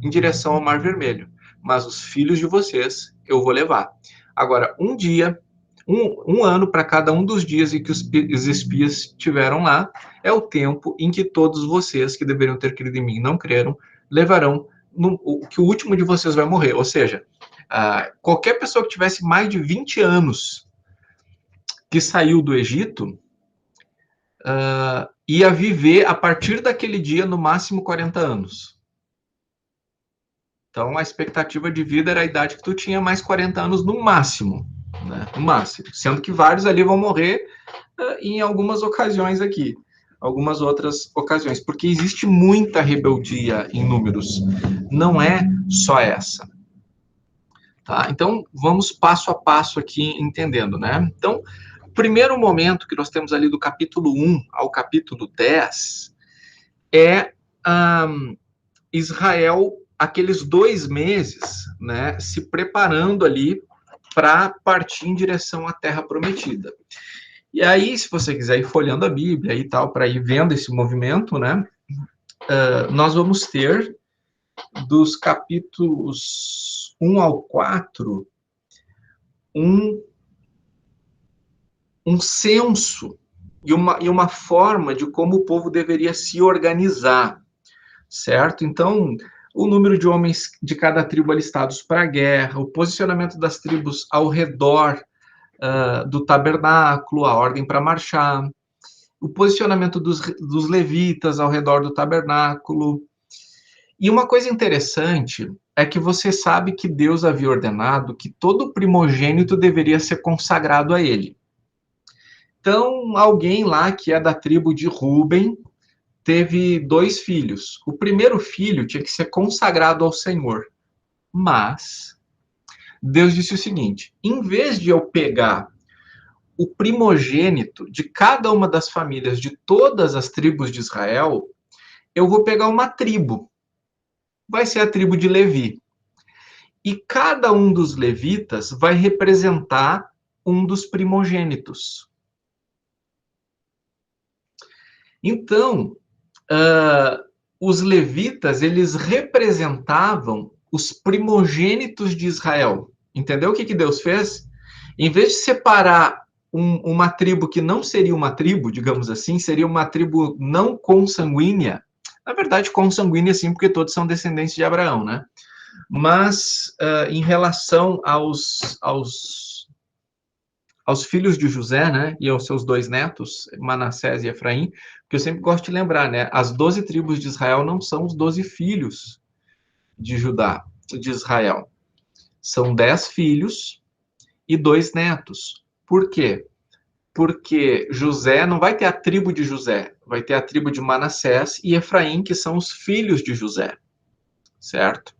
em direção ao Mar Vermelho. Mas os filhos de vocês eu vou levar. Agora, um dia, um ano para cada um dos dias em que os espias estiveram lá, é o tempo em que todos vocês, que deveriam ter crido em mim, não creram, levarão que o último de vocês vai morrer. Ou seja, qualquer pessoa que tivesse mais de 20 anos que saiu do Egito, ia viver, a partir daquele dia, no máximo 40 anos. Então, a expectativa de vida era a idade que tu tinha, mais 40 anos no máximo, né? No máximo. Sendo que vários ali vão morrer em algumas ocasiões aqui. Algumas outras ocasiões. Porque existe muita rebeldia em números. Não é só essa. Tá? Então, vamos passo a passo aqui entendendo, né? Então, o primeiro momento que nós temos ali do capítulo 1 ao capítulo 10 é Israel, aqueles 2 meses, né, se preparando ali para partir em direção à Terra Prometida. E aí, se você quiser ir folheando a Bíblia e tal, para ir vendo esse movimento, né, nós vamos ter, dos capítulos 1 ao 4, um censo e uma forma de como o povo deveria se organizar, certo? Então, o número de homens de cada tribo alistados para a guerra, o posicionamento das tribos ao redor do tabernáculo, a ordem para marchar, o posicionamento dos levitas ao redor do tabernáculo. E uma coisa interessante é que você sabe que Deus havia ordenado que todo primogênito deveria ser consagrado a ele. Então, alguém lá que é da tribo de Ruben teve 2 filhos. O primeiro filho tinha que ser consagrado ao Senhor. Mas Deus disse o seguinte: em vez de eu pegar o primogênito de cada uma das famílias de todas as tribos de Israel, eu vou pegar uma tribo. Vai ser a tribo de Levi. E cada um dos levitas vai representar um dos primogênitos. Então, os levitas, eles representavam os primogênitos de Israel. Entendeu o que Deus fez? Em vez de separar uma tribo que não seria uma tribo, digamos assim, seria uma tribo não consanguínea. Na verdade, consanguínea sim, porque todos são descendentes de Abraão, né? Mas em relação aos filhos de José, né, e aos seus 2 netos, Manassés e Efraim, que eu sempre gosto de lembrar, né, as 12 tribos de Israel não são os 12 filhos de Judá, de Israel. São 10 filhos e 2 netos. Por quê? Porque José não vai ter a tribo de José, vai ter a tribo de Manassés e Efraim, que são os filhos de José, certo?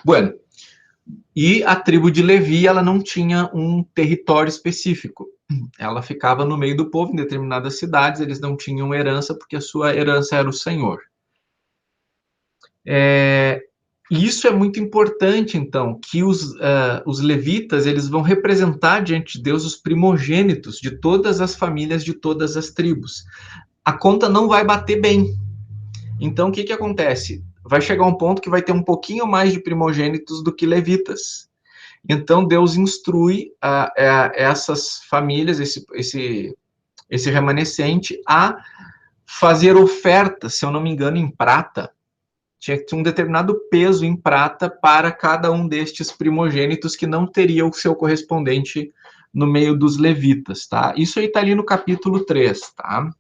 Bueno, e a tribo de Levi, ela não tinha um território específico. Ela ficava no meio do povo, em determinadas cidades, eles não tinham herança, porque a sua herança era o Senhor. E isso é muito importante, então, que os levitas, eles vão representar diante de Deus os primogênitos de todas as famílias, de todas as tribos. A conta não vai bater bem. Então, o que acontece? Vai chegar um ponto que vai ter um pouquinho mais de primogênitos do que levitas. Então, Deus instrui essas famílias, esse remanescente, a fazer ofertas, se eu não me engano, em prata. Tinha que ter um determinado peso em prata para cada um destes primogênitos que não teria o seu correspondente no meio dos levitas, tá? Isso aí está ali no capítulo 3, tá?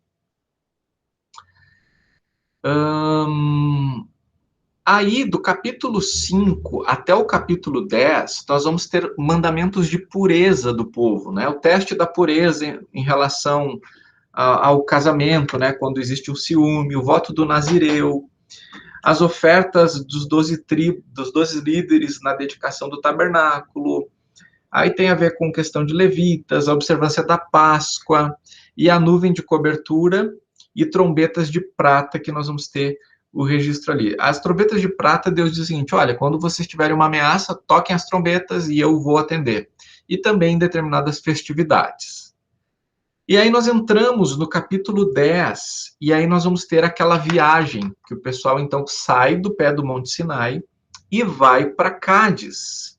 Aí, do capítulo 5 até o capítulo 10, nós vamos ter mandamentos de pureza do povo, né? O teste da pureza em relação ao casamento, né? Quando existe um ciúme, o voto do nazireu, as ofertas dos 12 líderes na dedicação do tabernáculo. Aí tem a ver com questão de levitas, a observância da Páscoa, e a nuvem de cobertura e trombetas de prata, que nós vamos ter o registro ali. As trombetas de prata, Deus diz o seguinte: olha, quando vocês tiverem uma ameaça, toquem as trombetas e eu vou atender. E também em determinadas festividades. E aí nós entramos no capítulo 10, e aí nós vamos ter aquela viagem, que o pessoal então sai do pé do Monte Sinai e vai para Cádiz.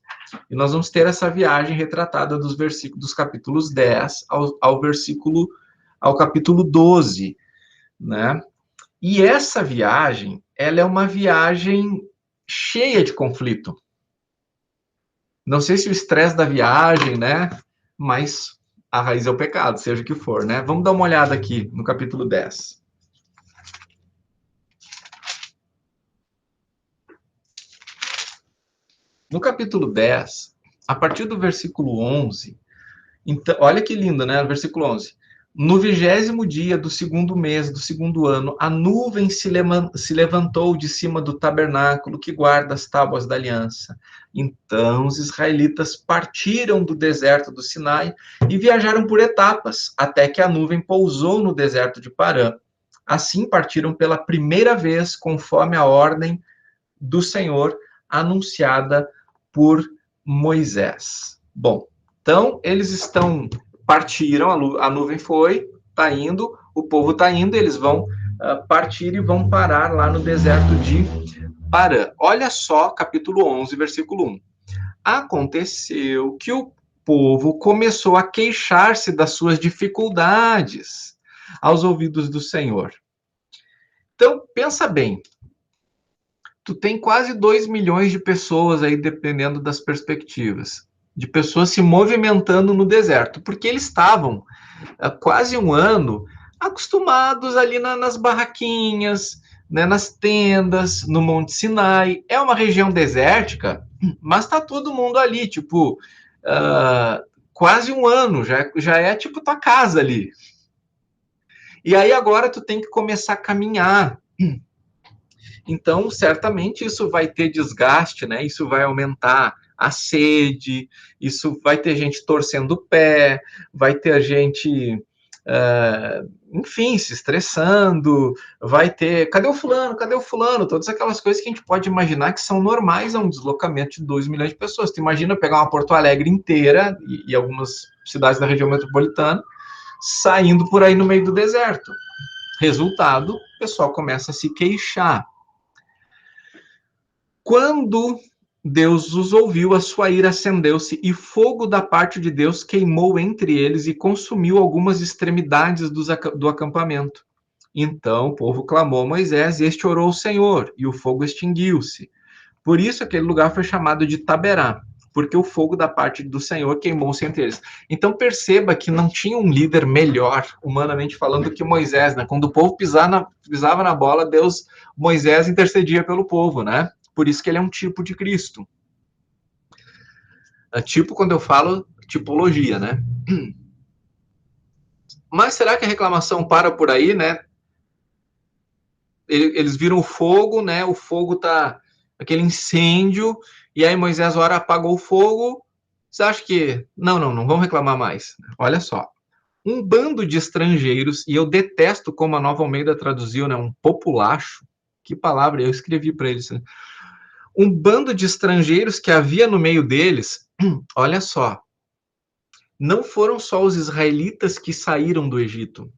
E nós vamos ter essa viagem retratada dos capítulos 10 ao capítulo 12, né? E essa viagem, ela é uma viagem cheia de conflito. Não sei se o estresse da viagem, né? Mas a raiz é o pecado, seja o que for, né? Vamos dar uma olhada aqui no capítulo 10. No capítulo 10, a partir do versículo 11, então, olha que lindo, né? No versículo 11. No 20º dia do 2º mês do 2º ano, a nuvem se levantou de cima do tabernáculo que guarda as tábuas da aliança. Então os israelitas partiram do deserto do Sinai e viajaram por etapas, até que a nuvem pousou no deserto de Parã. Assim partiram pela primeira vez, conforme a ordem do Senhor, anunciada por Moisés. Bom, então eles partiram, a nuvem foi, está indo, o povo está indo, eles vão partir e vão parar lá no deserto de Parã. Olha só, capítulo 11, versículo 1. Aconteceu que o povo começou a queixar-se das suas dificuldades aos ouvidos do Senhor. Então, pensa bem, tu tem quase 2 milhões de pessoas aí, dependendo das perspectivas, de pessoas se movimentando no deserto, porque eles estavam há quase um ano acostumados ali nas barraquinhas, né, nas tendas, no Monte Sinai. É uma região desértica, mas tá todo mundo ali, tipo, quase um ano, já é tipo tua casa ali. E aí agora tu tem que começar a caminhar. Então, certamente isso vai ter desgaste, né? Isso vai aumentar a sede, isso vai ter gente torcendo o pé, vai ter gente, enfim, se estressando, vai ter, cadê o fulano, cadê o fulano? Todas aquelas coisas que a gente pode imaginar que são normais a um deslocamento de 2 milhões de pessoas. Tu imagina pegar uma Porto Alegre inteira e algumas cidades da região metropolitana, saindo por aí no meio do deserto. Resultado, o pessoal começa a se queixar. Quando Deus os ouviu, a sua ira acendeu-se, e fogo da parte de Deus queimou entre eles e consumiu algumas extremidades do acampamento. Então o povo clamou a Moisés, e este orou ao Senhor, e o fogo extinguiu-se. Por isso aquele lugar foi chamado de Taberá, porque o fogo da parte do Senhor queimou-se entre eles. Então perceba que não tinha um líder melhor, humanamente falando, que Moisés, né? Quando o povo pisava na bola, Moisés intercedia pelo povo, né? Por isso que ele é um tipo de Cristo. Tipo, quando eu falo tipologia, né? Mas será que a reclamação para por aí, né? Eles viram o fogo, né? O fogo tá aquele incêndio, e aí Moisés ora, apagou o fogo. Você acha que não vamos reclamar mais? Olha só. Um bando de estrangeiros, e eu detesto como a Nova Almeida traduziu, né? Um populacho. Que palavra, eu escrevi para eles, né? Um bando de estrangeiros que havia no meio deles, olha só, não foram só os israelitas que saíram do Egito.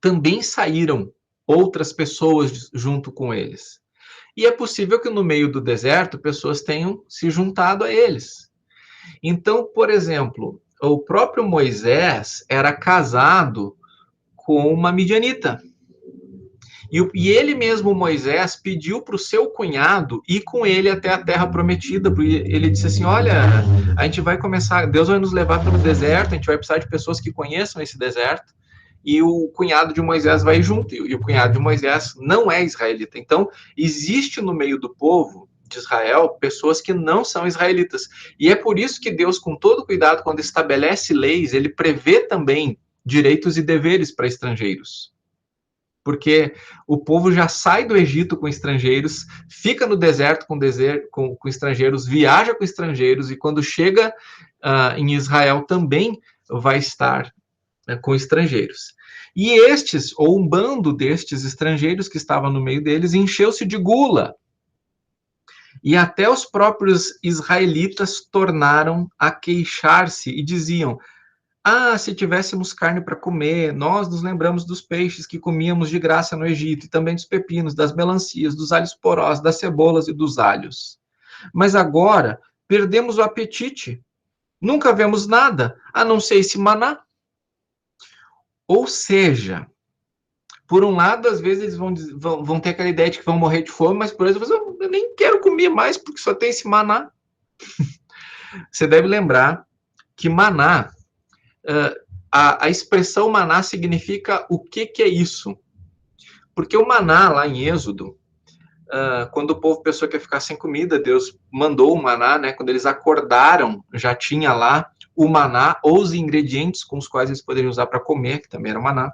Também saíram outras pessoas junto com eles. E é possível que no meio do deserto pessoas tenham se juntado a eles. Então, por exemplo, o próprio Moisés era casado com uma midianita. E ele mesmo, Moisés, pediu para o seu cunhado ir com ele até a terra prometida, porque ele disse assim, olha, a gente vai começar, Deus vai nos levar pelo deserto, a gente vai precisar de pessoas que conheçam esse deserto, e o cunhado de Moisés vai junto, e o cunhado de Moisés não é israelita. Então, existe no meio do povo de Israel pessoas que não são israelitas. E é por isso que Deus, com todo cuidado, quando estabelece leis, ele prevê também direitos e deveres para estrangeiros. Porque o povo já sai do Egito com estrangeiros, fica no deserto com estrangeiros, viaja com estrangeiros, e quando chega em Israel também vai estar com estrangeiros. E estes, ou um bando destes estrangeiros que estava no meio deles, encheu-se de gula. E até os próprios israelitas tornaram a queixar-se e diziam, se tivéssemos carne para comer, nós nos lembramos dos peixes que comíamos de graça no Egito, e também dos pepinos, das melancias, dos alhos porós, das cebolas e dos alhos. Mas agora perdemos o apetite. Nunca vemos nada, a não ser esse maná. Ou seja, por um lado, às vezes eles vão ter aquela ideia de que vão morrer de fome, mas por outro, eu nem quero comer mais, porque só tem esse maná. Você deve lembrar que maná, a expressão maná significa o que é isso? Porque o maná, lá em Êxodo, quando o povo pensou que ia ficar sem comida, Deus mandou o maná, né? Quando eles acordaram, já tinha lá o maná, ou os ingredientes com os quais eles poderiam usar para comer, que também era o maná.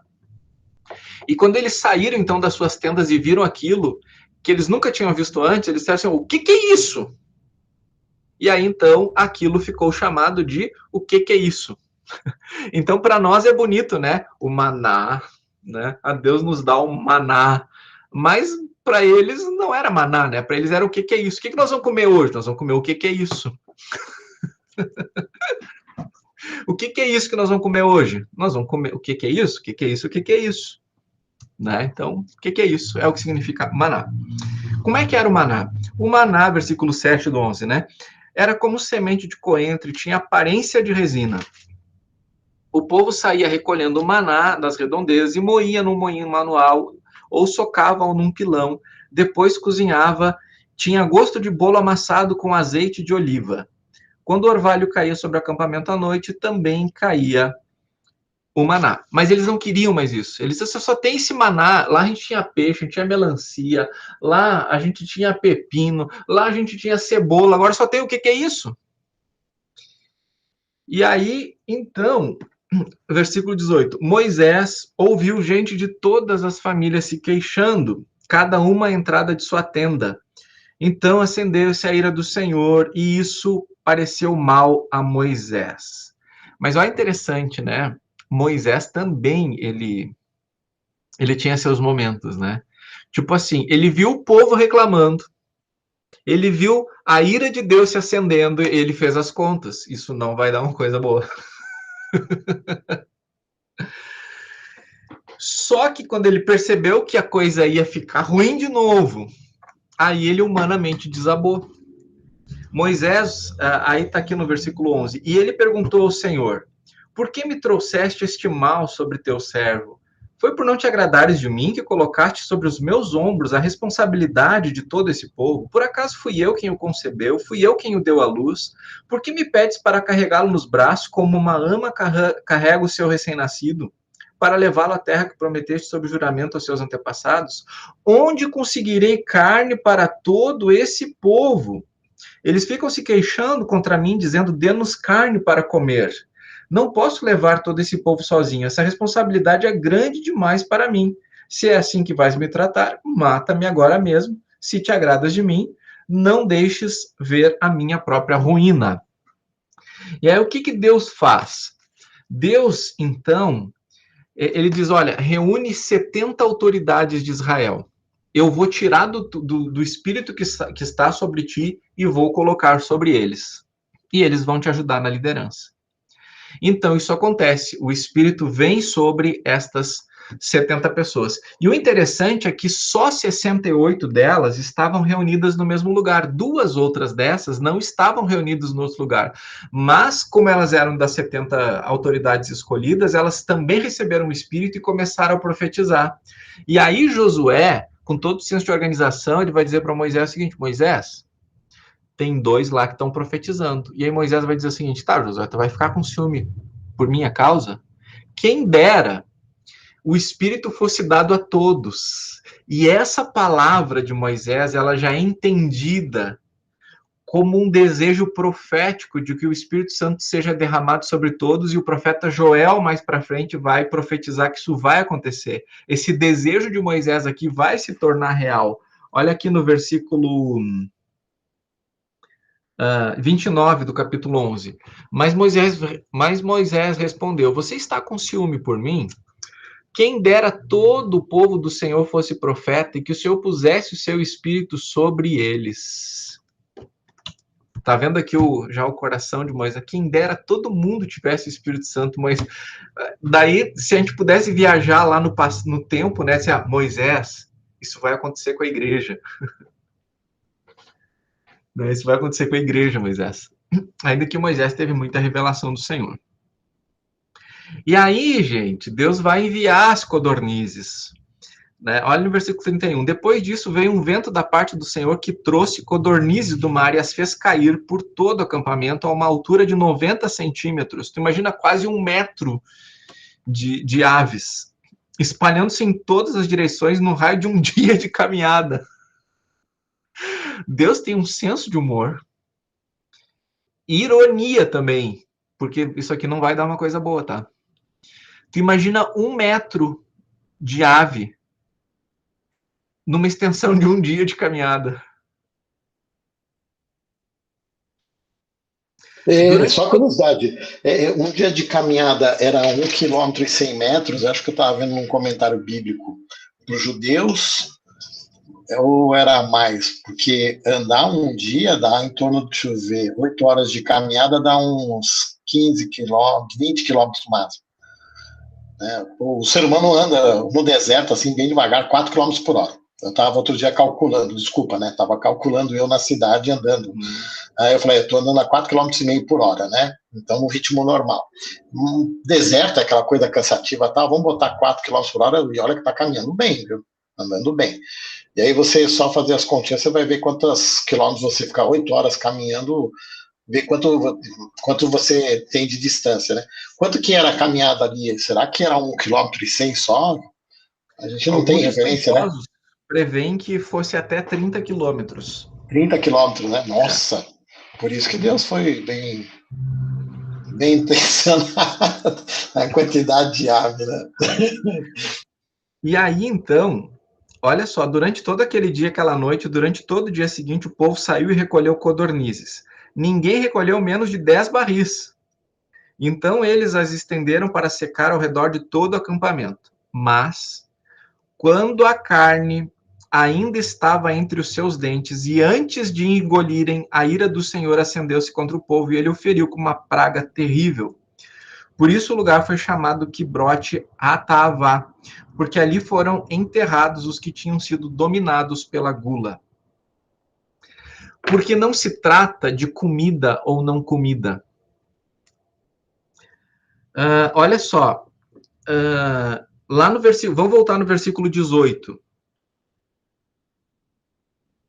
E quando eles saíram, então, das suas tendas e viram aquilo que eles nunca tinham visto antes, eles disseram assim, o que é isso? E aí, então, aquilo ficou chamado de o que é isso? Então, para nós é bonito, né? O maná, né? A Deus nos dá o maná. Mas para eles não era maná, né? Para eles era o que é isso? O que nós vamos comer hoje? Nós vamos comer o que é isso? O que é isso que nós vamos comer hoje? Nós vamos comer o que é isso? O que é isso? O que é isso? Né? Então, o que é isso? É o que significa maná. Como é que era o maná? O maná, versículo 7 do 11, né? Era como semente de coentro, tinha aparência de resina. O povo saía recolhendo o maná das redondezas e moía num moinho manual ou socava num pilão. Depois cozinhava, tinha gosto de bolo amassado com azeite de oliva. Quando o orvalho caía sobre o acampamento à noite, também caía o maná. Mas eles não queriam mais isso. Eles disseram, só tem esse maná. Lá a gente tinha peixe, a gente tinha melancia, lá a gente tinha pepino, lá a gente tinha cebola, agora só tem o que é isso? E aí, então, versículo 18, Moisés ouviu gente de todas as famílias se queixando, cada uma à entrada de sua tenda. Então acendeu-se a ira do Senhor, e isso pareceu mal a Moisés. Mas olha interessante, né? Moisés também, ele tinha seus momentos, né? Tipo assim, ele viu o povo reclamando, ele viu a ira de Deus se acendendo, e ele fez as contas. Isso não vai dar uma coisa boa. Só que quando ele percebeu que a coisa ia ficar ruim de novo, aí ele humanamente desabou. Moisés, aí está aqui no versículo 11, e ele perguntou ao Senhor, por que me trouxeste este mal sobre teu servo? Foi por não te agradares de mim que colocaste sobre os meus ombros a responsabilidade de todo esse povo? Por acaso fui eu quem o concebeu? Fui eu quem o deu à luz? Por que me pedes para carregá-lo nos braços como uma ama carrega o seu recém-nascido? Para levá-lo à terra que prometeste sob juramento aos seus antepassados? Onde conseguirei carne para todo esse povo? Eles ficam se queixando contra mim, dizendo, dê-nos carne para comer. Não posso levar todo esse povo sozinho. Essa responsabilidade é grande demais para mim. Se é assim que vais me tratar, mata-me agora mesmo. Se te agradas de mim, não deixes ver a minha própria ruína. E aí o que Deus faz? Deus, então, ele diz, olha, reúne 70 autoridades de Israel. Eu vou tirar do espírito que está sobre ti e vou colocar sobre eles. E eles vão te ajudar na liderança. Então, isso acontece. O espírito vem sobre estas 70 pessoas. E o interessante é que só 68 delas estavam reunidas no mesmo lugar. 2 outras dessas não estavam reunidas no outro lugar. Mas, como elas eram das 70 autoridades escolhidas, elas também receberam o espírito e começaram a profetizar. E aí, Josué, com todo o senso de organização, ele vai dizer para Moisés o seguinte, Moisés, tem 2 lá que estão profetizando. E aí Moisés vai dizer o seguinte, tá, Josué, tu vai ficar com ciúme por minha causa? Quem dera o Espírito fosse dado a todos. E essa palavra de Moisés, ela já é entendida como um desejo profético de que o Espírito Santo seja derramado sobre todos, e o profeta Joel, mais para frente, vai profetizar que isso vai acontecer. Esse desejo de Moisés aqui vai se tornar real. Olha aqui no versículo 29 do capítulo 11. Mas Moisés respondeu, você está com ciúme por mim? Quem dera todo o povo do Senhor fosse profeta e que o Senhor pusesse o seu espírito sobre eles. Tá vendo aqui já o coração de Moisés? Quem dera todo mundo tivesse o Espírito Santo, mas daí, se a gente pudesse viajar lá no tempo, né? Assim, Moisés, isso vai acontecer com a igreja. Isso vai acontecer com a igreja, Moisés. Ainda que Moisés teve muita revelação do Senhor. E aí, gente, Deus vai enviar as codornizes. Né? Olha no versículo 31. Depois disso veio um vento da parte do Senhor que trouxe codornizes do mar e as fez cair por todo o acampamento a uma altura de 90 centímetros. Tu imagina quase 1 metro de aves, espalhando-se em todas as direções no raio de um dia de caminhada. Deus tem um senso de humor. Ironia também, porque isso aqui não vai dar uma coisa boa, tá? Tu imagina 1 metro de ave numa extensão de um dia de caminhada. Só curiosidade, um dia de caminhada era 1,1 km, acho que eu estava vendo num comentário bíblico, para os judeus, ou era mais? Porque andar um dia dá em torno, deixa eu ver, 8 horas de caminhada dá uns 15 quilômetros, 20 quilômetros máximo. O ser humano anda no deserto, assim, bem devagar, 4 km por hora. Eu estava outro dia calculando, desculpa, né? Estava calculando eu na cidade andando. Aí eu falei, eu estou andando a 4,5 km por hora, né? Então, no ritmo normal. Deserto, aquela coisa cansativa, tá? Vamos botar 4 km por hora e olha que está caminhando bem, viu? Andando bem. E aí você só fazer as continhas, você vai ver quantos quilômetros você ficar 8 horas caminhando, ver quanto você tem de distância, né? Quanto que era a caminhada ali? Será que era 1,1 km só? A gente não tem referência, né? Prevêem que fosse até 30 quilômetros. 30 quilômetros, né? Nossa! Por isso que Deus foi bem intencionado a quantidade de ave, né? E aí, então, olha só, durante todo aquele dia, aquela noite, durante todo o dia seguinte, o povo saiu e recolheu codornizes. Ninguém recolheu menos de 10 barris. Então, eles as estenderam para secar ao redor de todo o acampamento. Mas, quando a carne ainda estava entre os seus dentes, e antes de engolirem, a ira do Senhor acendeu-se contra o povo, e ele o feriu com uma praga terrível. Por isso o lugar foi chamado Quibrote Atavá, porque ali foram enterrados os que tinham sido dominados pela gula. Porque não se trata de comida ou não comida. Olha só, lá no versículo, vamos voltar no versículo 18.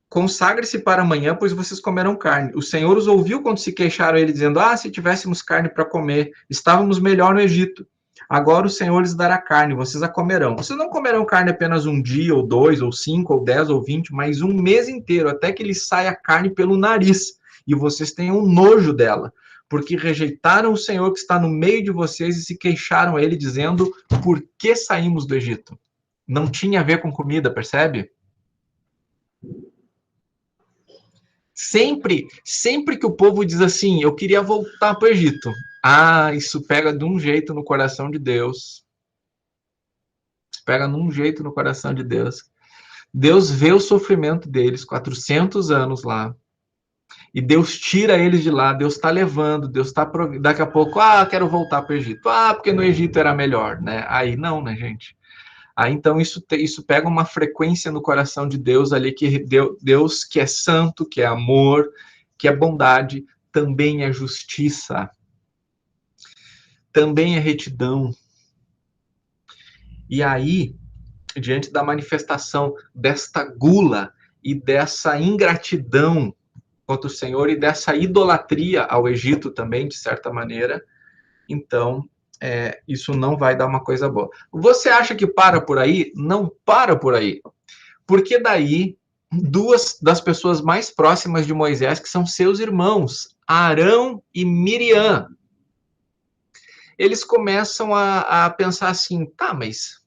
Consagre-se para amanhã, pois vocês comerão carne. O Senhor os ouviu quando se queixaram ele, dizendo, se tivéssemos carne para comer, estávamos melhor no Egito. Agora o Senhor lhes dará carne, vocês a comerão. Vocês não comerão carne apenas um dia, ou 2, ou 5, ou 10, ou 20, mas um mês inteiro, até que lhes saia carne pelo nariz, e vocês tenham nojo dela, porque rejeitaram o Senhor que está no meio de vocês e se queixaram a ele, dizendo, por que saímos do Egito? Não tinha a ver com comida, percebe? Sempre que o povo diz assim, eu queria voltar para o Egito. Isso pega de um jeito no coração de Deus. Pega de um jeito no coração de Deus. Deus vê o sofrimento deles, 400 anos lá. E Deus tira eles de lá, Deus está levando, Deus está... Daqui a pouco, quero voltar para o Egito. Porque no Egito era melhor, né? Aí não, né, gente? Aí, então, isso pega uma frequência no coração de Deus ali, que Deus que é santo, que é amor, que é bondade, também é justiça, também é retidão. E aí, diante da manifestação desta gula e dessa ingratidão contra o Senhor e dessa idolatria ao Egito também, de certa maneira, então... isso não vai dar uma coisa boa. Você acha que para por aí? Não para por aí. Porque daí, duas das pessoas mais próximas de Moisés, que são seus irmãos, Arão e Miriam, eles começam a pensar assim, mas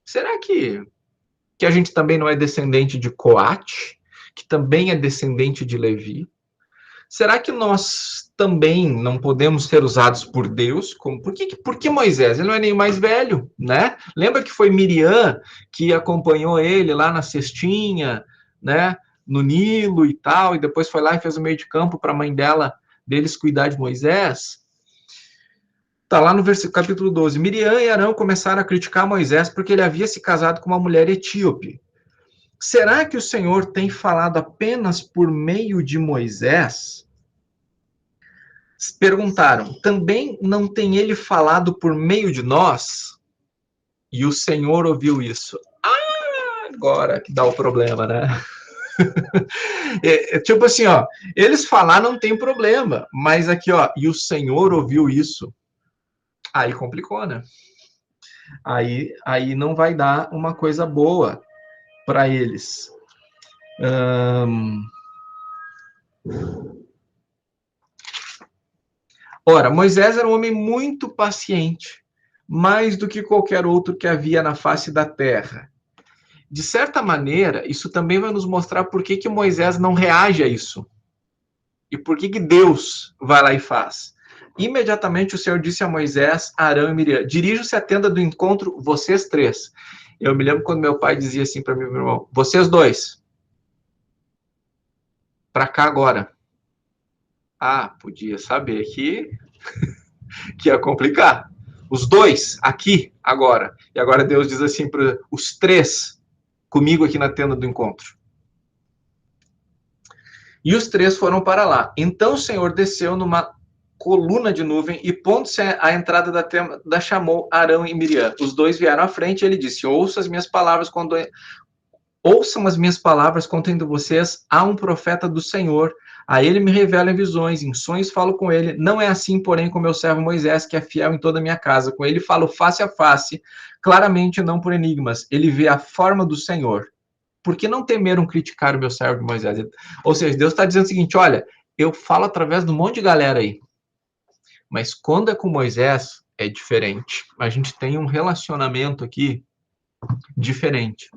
será que a gente também não é descendente de Coate, que também é descendente de Levi? Será que nós também não podemos ser usados por Deus? Por que Moisés? Ele não é nem mais velho, né? Lembra que foi Miriam que acompanhou ele lá na cestinha, né? No Nilo e tal, e depois foi lá e fez o meio de campo para a mãe deles cuidar de Moisés? Tá lá no capítulo 12. Miriam e Arão começaram a criticar Moisés porque ele havia se casado com uma mulher etíope. Será que o Senhor tem falado apenas por meio de Moisés? Perguntaram, também não tem ele falado por meio de nós? E o Senhor ouviu isso. Agora que dá o problema, né? Tipo assim, eles falar não tem problema, mas aqui, e o Senhor ouviu isso. Aí complicou, né? Aí não vai dar uma coisa boa para eles. Ora, Moisés era um homem muito paciente, mais do que qualquer outro que havia na face da terra. De certa maneira, isso também vai nos mostrar por que Moisés não reage a isso. E por que Deus vai lá e faz? Imediatamente o Senhor disse a Moisés, Arão e Miriam, dirijam-se à tenda do encontro, vocês três. Eu me lembro quando meu pai dizia assim para mim, meu irmão, vocês dois, para cá agora. Ah, podia saber que ia complicar. Os dois, aqui, agora. E agora Deus diz assim para os três, comigo aqui na tenda do encontro. E os três foram para lá. Então o Senhor desceu numa coluna de nuvem e, pondo-se à entrada da tenda, chamou Arão e Miriam. Os dois vieram à frente e ele disse, ouçam as minhas palavras contendo vocês, há um profeta do Senhor, a ele me revela em visões, em sonhos falo com ele, não é assim, porém, com meu servo Moisés, que é fiel em toda a minha casa, com ele falo face a face, claramente não por enigmas, ele vê a forma do Senhor. Por que não temeram criticar o meu servo Moisés? Ou seja, Deus está dizendo o seguinte, olha, eu falo através de um monte de galera aí, mas quando é com Moisés, é diferente. A gente tem um relacionamento aqui diferente.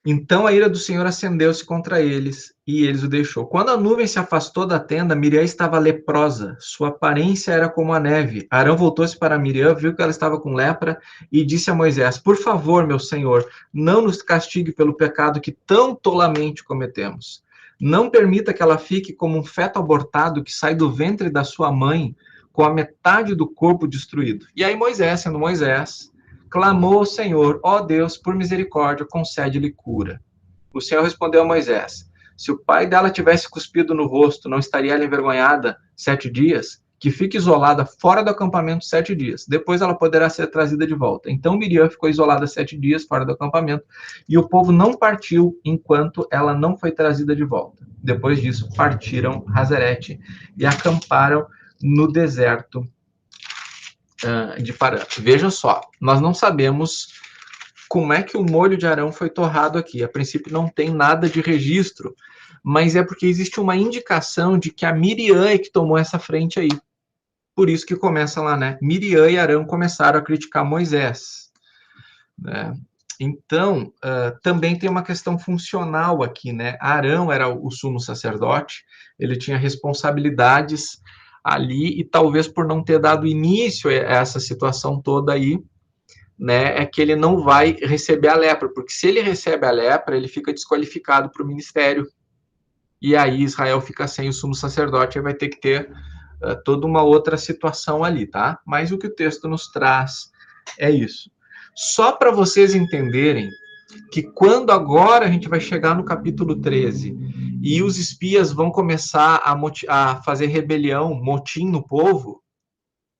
Então a ira do Senhor acendeu-se contra eles, e eles o deixou. Quando a nuvem se afastou da tenda, Miriam estava leprosa, sua aparência era como a neve. Arão voltou-se para Miriam, viu que ela estava com lepra, e disse a Moisés, por favor, meu senhor, não nos castigue pelo pecado que tão tolamente cometemos. Não permita que ela fique como um feto abortado que sai do ventre da sua mãe, com a metade do corpo destruído. E aí Moisés, sendo Moisés, clamou ao Senhor, ó Deus, por misericórdia, concede-lhe cura. O Senhor respondeu a Moisés, se o pai dela tivesse cuspido no rosto, não estaria ela envergonhada 7 dias? Que fique isolada fora do acampamento 7 dias. Depois ela poderá ser trazida de volta. Então Miriam ficou isolada 7 dias fora do acampamento, e o povo não partiu enquanto ela não foi trazida de volta. Depois disso, partiram Hazerete e acamparam no deserto de Parã. Veja só, nós não sabemos como é que o molho de Arão foi torrado aqui. A princípio não tem nada de registro, mas é porque existe uma indicação de que a Miriam é que tomou essa frente aí. Por isso que começa lá, né? Miriam e Arão começaram a criticar Moisés. Né? Então, também tem uma questão funcional aqui, né? Arão era o sumo sacerdote, ele tinha responsabilidades ali, e talvez por não ter dado início a essa situação toda aí, né, é que ele não vai receber a lepra, porque se ele recebe a lepra, ele fica desqualificado para o ministério, e aí Israel fica sem o sumo sacerdote, e vai ter que ter toda uma outra situação ali, tá? Mas o que o texto nos traz é isso. Só para vocês entenderem que quando agora a gente vai chegar no capítulo 13 e os espias vão começar a fazer rebelião, motim no povo,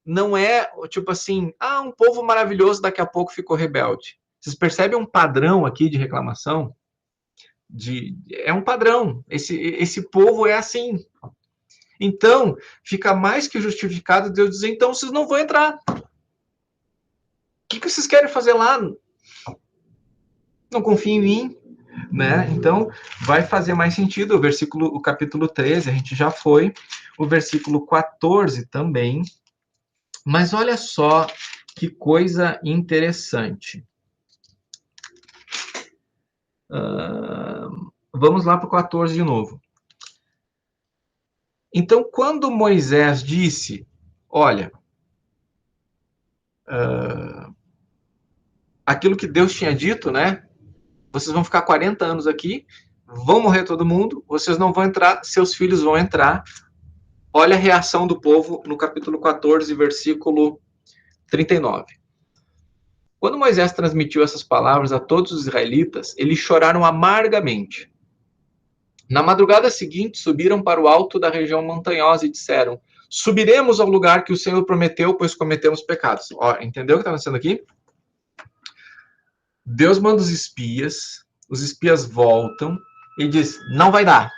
não é tipo assim, um povo maravilhoso daqui a pouco ficou rebelde. Vocês percebem um padrão aqui de reclamação? É um padrão. Esse povo é assim. Então, fica mais que justificado Deus dizer, então vocês não vão entrar. O que vocês querem fazer lá? Não confia em mim, né? Então, vai fazer mais sentido o capítulo 13, a gente já foi, o versículo 14 também, mas olha só que coisa interessante. Vamos lá para o 14 de novo. Então, quando Moisés disse, olha, aquilo que Deus tinha dito, né? Vocês vão ficar 40 anos aqui, vão morrer todo mundo, vocês não vão entrar, seus filhos vão entrar. Olha a reação do povo no capítulo 14, versículo 39. Quando Moisés transmitiu essas palavras a todos os israelitas, eles choraram amargamente. Na madrugada seguinte, subiram para o alto da região montanhosa e disseram, subiremos ao lugar que o Senhor prometeu, pois cometemos pecados. Ó, entendeu o que está acontecendo aqui? Deus manda os espias voltam e diz, não vai dar,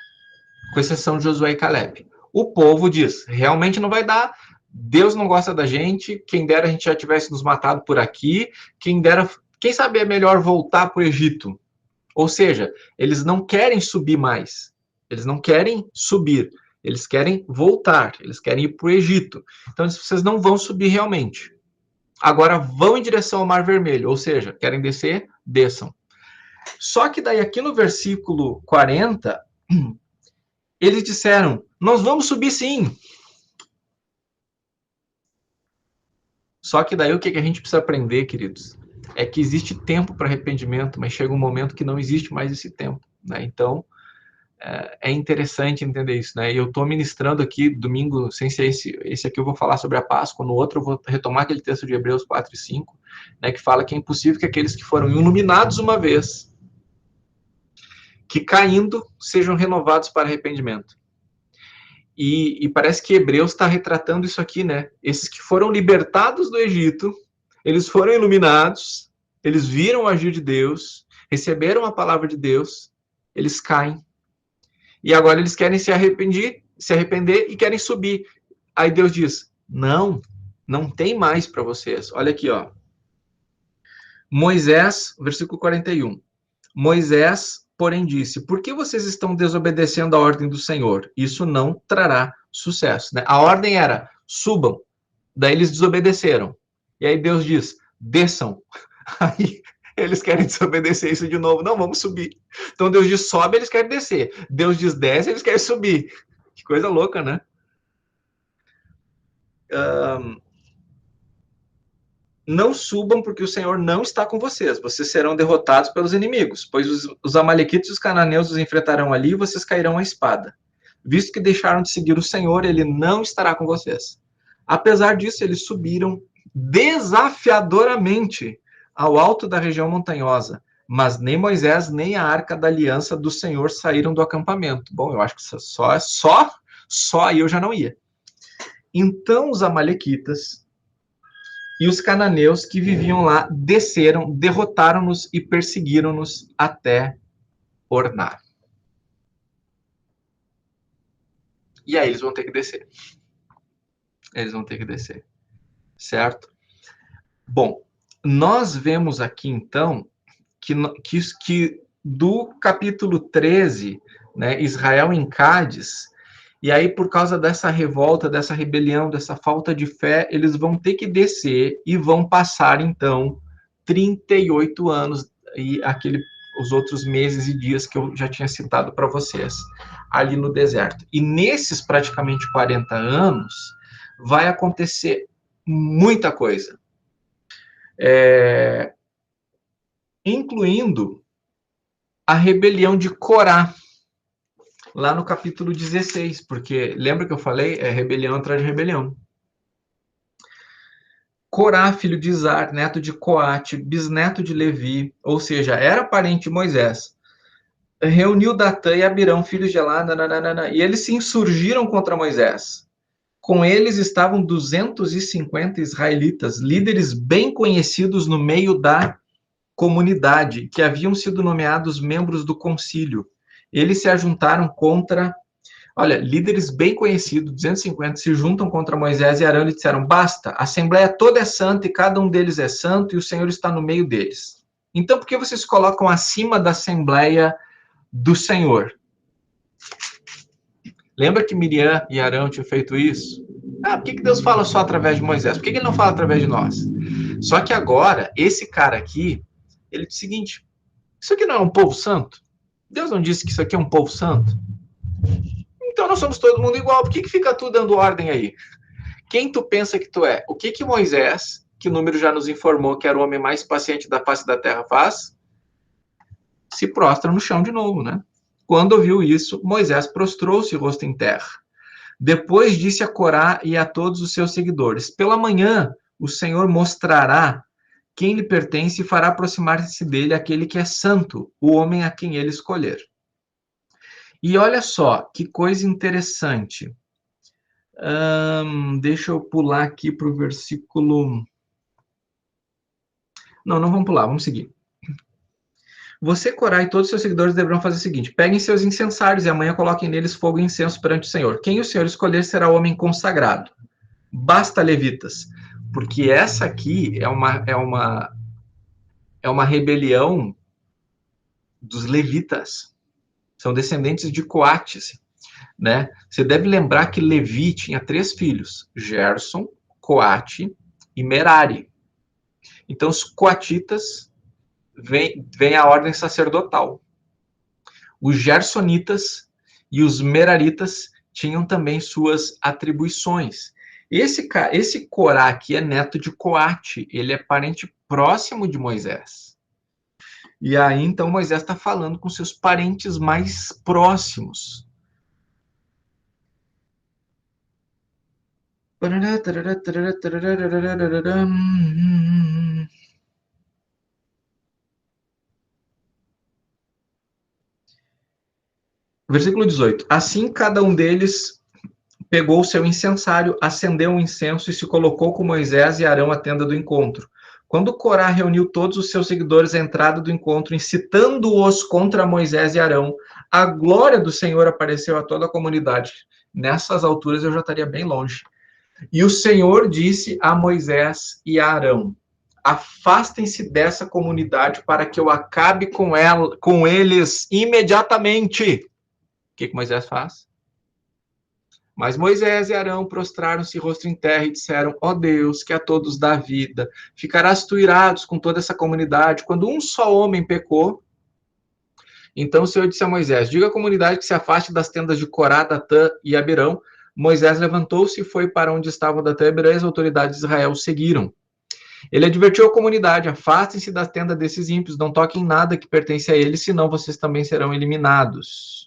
com exceção de Josué e Caleb. O povo diz, realmente não vai dar, Deus não gosta da gente, quem dera a gente já tivesse nos matado por aqui, quem sabe é melhor voltar para o Egito. Ou seja, eles não querem subir mais, eles não querem subir, eles querem voltar, eles querem ir para o Egito. Então, vocês não vão subir realmente. Agora vão em direção ao Mar Vermelho, ou seja, querem descer, desçam. Só que daí aqui no versículo 40, Eles disseram, nós vamos subir sim. Só que daí o que a gente precisa aprender, queridos, é que existe tempo para arrependimento, mas chega um momento que não existe mais esse tempo, né? Então, é interessante entender isso, né? E eu estou ministrando aqui, domingo, sem ser esse aqui eu vou falar sobre a Páscoa, no outro eu vou retomar aquele texto de Hebreus 4 e 5, né, que fala que é impossível que aqueles que foram iluminados uma vez, que caindo, sejam renovados para arrependimento. E parece que Hebreus está retratando isso aqui, né? Esses que foram libertados do Egito, eles foram iluminados, eles viram o agir de Deus, receberam a palavra de Deus, eles caem. E agora eles querem se arrepender e querem subir. Aí Deus diz, não tem mais para vocês. Olha aqui, ó. Moisés, versículo 41. Moisés, porém, disse, por que vocês estão desobedecendo a ordem do Senhor? Isso não trará sucesso, né? A ordem era, subam. Daí eles desobedeceram. E aí Deus diz, desçam. Aí eles querem desobedecer isso de novo. Não, vamos subir. Então Deus diz, sobe, eles querem descer. Deus diz, desce, eles querem subir. Que coisa louca, né? Não subam porque o Senhor não está com vocês. Vocês serão derrotados pelos inimigos, pois os amalequitas e os cananeus os enfrentarão ali e vocês cairão à espada. Visto que deixaram de seguir o Senhor, ele não estará com vocês. Apesar disso, eles subiram desafiadoramente ao alto da região montanhosa, mas nem Moisés nem a arca da aliança do Senhor saíram do acampamento. Bom, eu acho que só aí eu já não ia. Então os amalequitas e os cananeus que viviam lá desceram, derrotaram-nos e perseguiram-nos até Orná. E aí eles vão ter que descer. Eles vão ter que descer. Certo? Bom, nós vemos aqui, então, que do capítulo 13, né, Israel em Cádiz, e aí por causa dessa revolta, dessa rebelião, dessa falta de fé, eles vão ter que descer e vão passar, então, 38 anos, e os outros meses e dias que eu já tinha citado para vocês, ali no deserto. E nesses praticamente 40 anos, vai acontecer muita coisa. Incluindo a rebelião de Corá, lá no capítulo 16, porque lembra que eu falei? É rebelião atrás de rebelião. Corá, filho de Izar, neto de Coate, bisneto de Levi, ou seja, era parente de Moisés, reuniu Datã e Abirão, filhos de Elá, e eles se insurgiram contra Moisés. Com eles estavam 250 israelitas, líderes bem conhecidos no meio da comunidade, que haviam sido nomeados membros do concílio. Eles se ajuntaram contra... Olha, líderes bem conhecidos, 250, se juntam contra Moisés e Arão e disseram, basta, a assembleia toda é santa e cada um deles é santo e o Senhor está no meio deles. Então, por que vocês se colocam acima da assembleia do Senhor? Lembra que Miriam e Arão tinham feito isso? Por que Deus fala só através de Moisés? Por que ele não fala através de nós? Só que agora, esse cara aqui, ele diz o seguinte, isso aqui não é um povo santo? Deus não disse que isso aqui é um povo santo? Então nós somos todo mundo igual, por que fica tu dando ordem aí? Quem tu pensa que tu é? O que Moisés, que o número já nos informou que era o homem mais paciente da face da terra, faz? Se prostra no chão de novo, né? Quando ouviu isso, Moisés prostrou-se rosto em terra. Depois disse a Corá e a todos os seus seguidores, pela manhã o Senhor mostrará quem lhe pertence e fará aproximar-se dele aquele que é santo, o homem a quem ele escolher. E olha só, que coisa interessante. Deixa eu pular aqui para o versículo... Não vamos pular, vamos seguir. Você, Corá, e todos os seus seguidores deverão fazer o seguinte, peguem seus incensários e amanhã coloquem neles fogo e incenso perante o Senhor. Quem o Senhor escolher será o homem consagrado. Basta, levitas, porque essa aqui é uma rebelião dos levitas. São descendentes de Coates, né? Você deve lembrar que Levi tinha 3 filhos, Gerson, Coate e Merari. Então, os coatitas vem a ordem sacerdotal. Os gersonitas E os Meraritas tinham também suas atribuições. Esse Corá aqui é neto de Coate, ele é parente próximo de Moisés. E aí, então, Moisés está falando com seus parentes mais próximos. Versículo 18. Assim, cada um deles pegou o seu incensário, acendeu um incenso e se colocou com Moisés e Arão à tenda do encontro. Quando Corá reuniu todos os seus seguidores à entrada do encontro, incitando-os contra Moisés e Arão, a glória do Senhor apareceu a toda a comunidade. Nessas alturas eu já estaria bem longe. E o Senhor disse a Moisés e a Arão: afastem-se dessa comunidade para que eu acabe com eles imediatamente. O que Moisés faz? Mas Moisés e Arão prostraram-se rosto em terra e disseram: ó Deus, que a todos dá vida, ficarás tu irados com toda essa comunidade, quando um só homem pecou? Então o Senhor disse a Moisés: diga à comunidade que se afaste das tendas de Corá, Datã e Abirão. Moisés levantou-se e foi para onde estavam Datã e Abirão, e as autoridades de Israel o seguiram. Ele advertiu a comunidade: afastem-se da tenda desses ímpios, não toquem nada que pertence a eles, senão vocês também serão eliminados.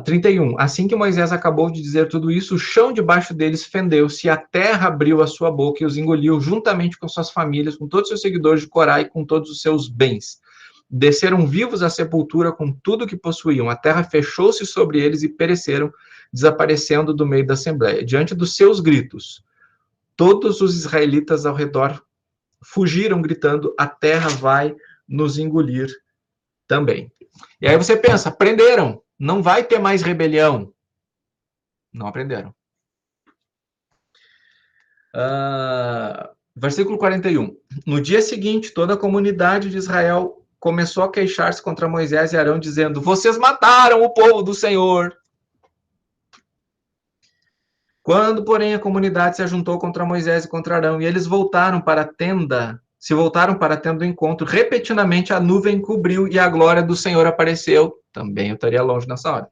31. Assim que Moisés acabou de dizer tudo isso, o chão debaixo deles fendeu-se, a terra abriu a sua boca e os engoliu, juntamente com suas famílias, com todos os seus seguidores de Corá e com todos os seus bens. Desceram vivos à sepultura com tudo que possuíam. A terra fechou-se sobre eles e pereceram, desaparecendo do meio da assembleia. Diante dos seus gritos, todos os israelitas ao redor fugiram, gritando: a terra vai nos engolir também. E aí você pensa: prenderam. Não vai ter mais rebelião. Não aprenderam. Versículo 41. No dia seguinte, toda a comunidade de Israel começou a queixar-se contra Moisés e Arão, dizendo: vocês mataram o povo do Senhor. Quando, porém, a comunidade se ajuntou contra Moisés e contra Arão, e eles voltaram para a tenda do encontro, repetidamente a nuvem cobriu e a glória do Senhor apareceu. Também eu estaria longe nessa hora.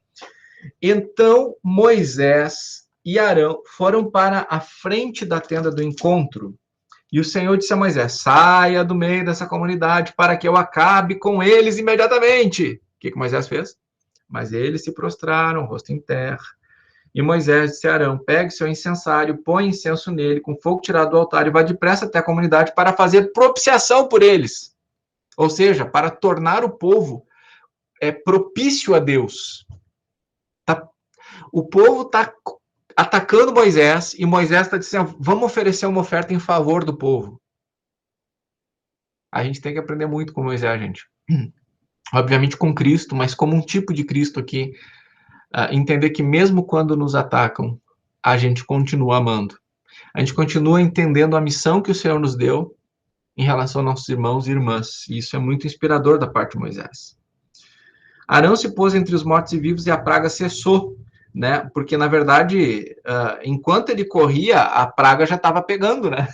Então Moisés e Arão foram para a frente da tenda do encontro, e o Senhor disse a Moisés: saia do meio dessa comunidade para que eu acabe com eles imediatamente. O que Moisés fez? Mas eles se prostraram, rosto em terra. E Moisés disse a Arão: pegue seu incensário, põe incenso nele, com fogo tirado do altar, e vá depressa até a comunidade para fazer propiciação por eles. Ou seja, para tornar o povo propício a Deus. O povo está atacando Moisés, e Moisés está dizendo: vamos oferecer uma oferta em favor do povo. A gente tem que aprender muito com Moisés, gente. Obviamente com Cristo, mas como um tipo de Cristo aqui. Entender que mesmo quando nos atacam, a gente continua amando. A gente continua entendendo a missão que o Senhor nos deu em relação aos nossos irmãos e irmãs. E isso é muito inspirador da parte de Moisés. Arão se pôs entre os mortos e vivos e a praga cessou, né? Porque, na verdade, enquanto ele corria, a praga já estava pegando, né?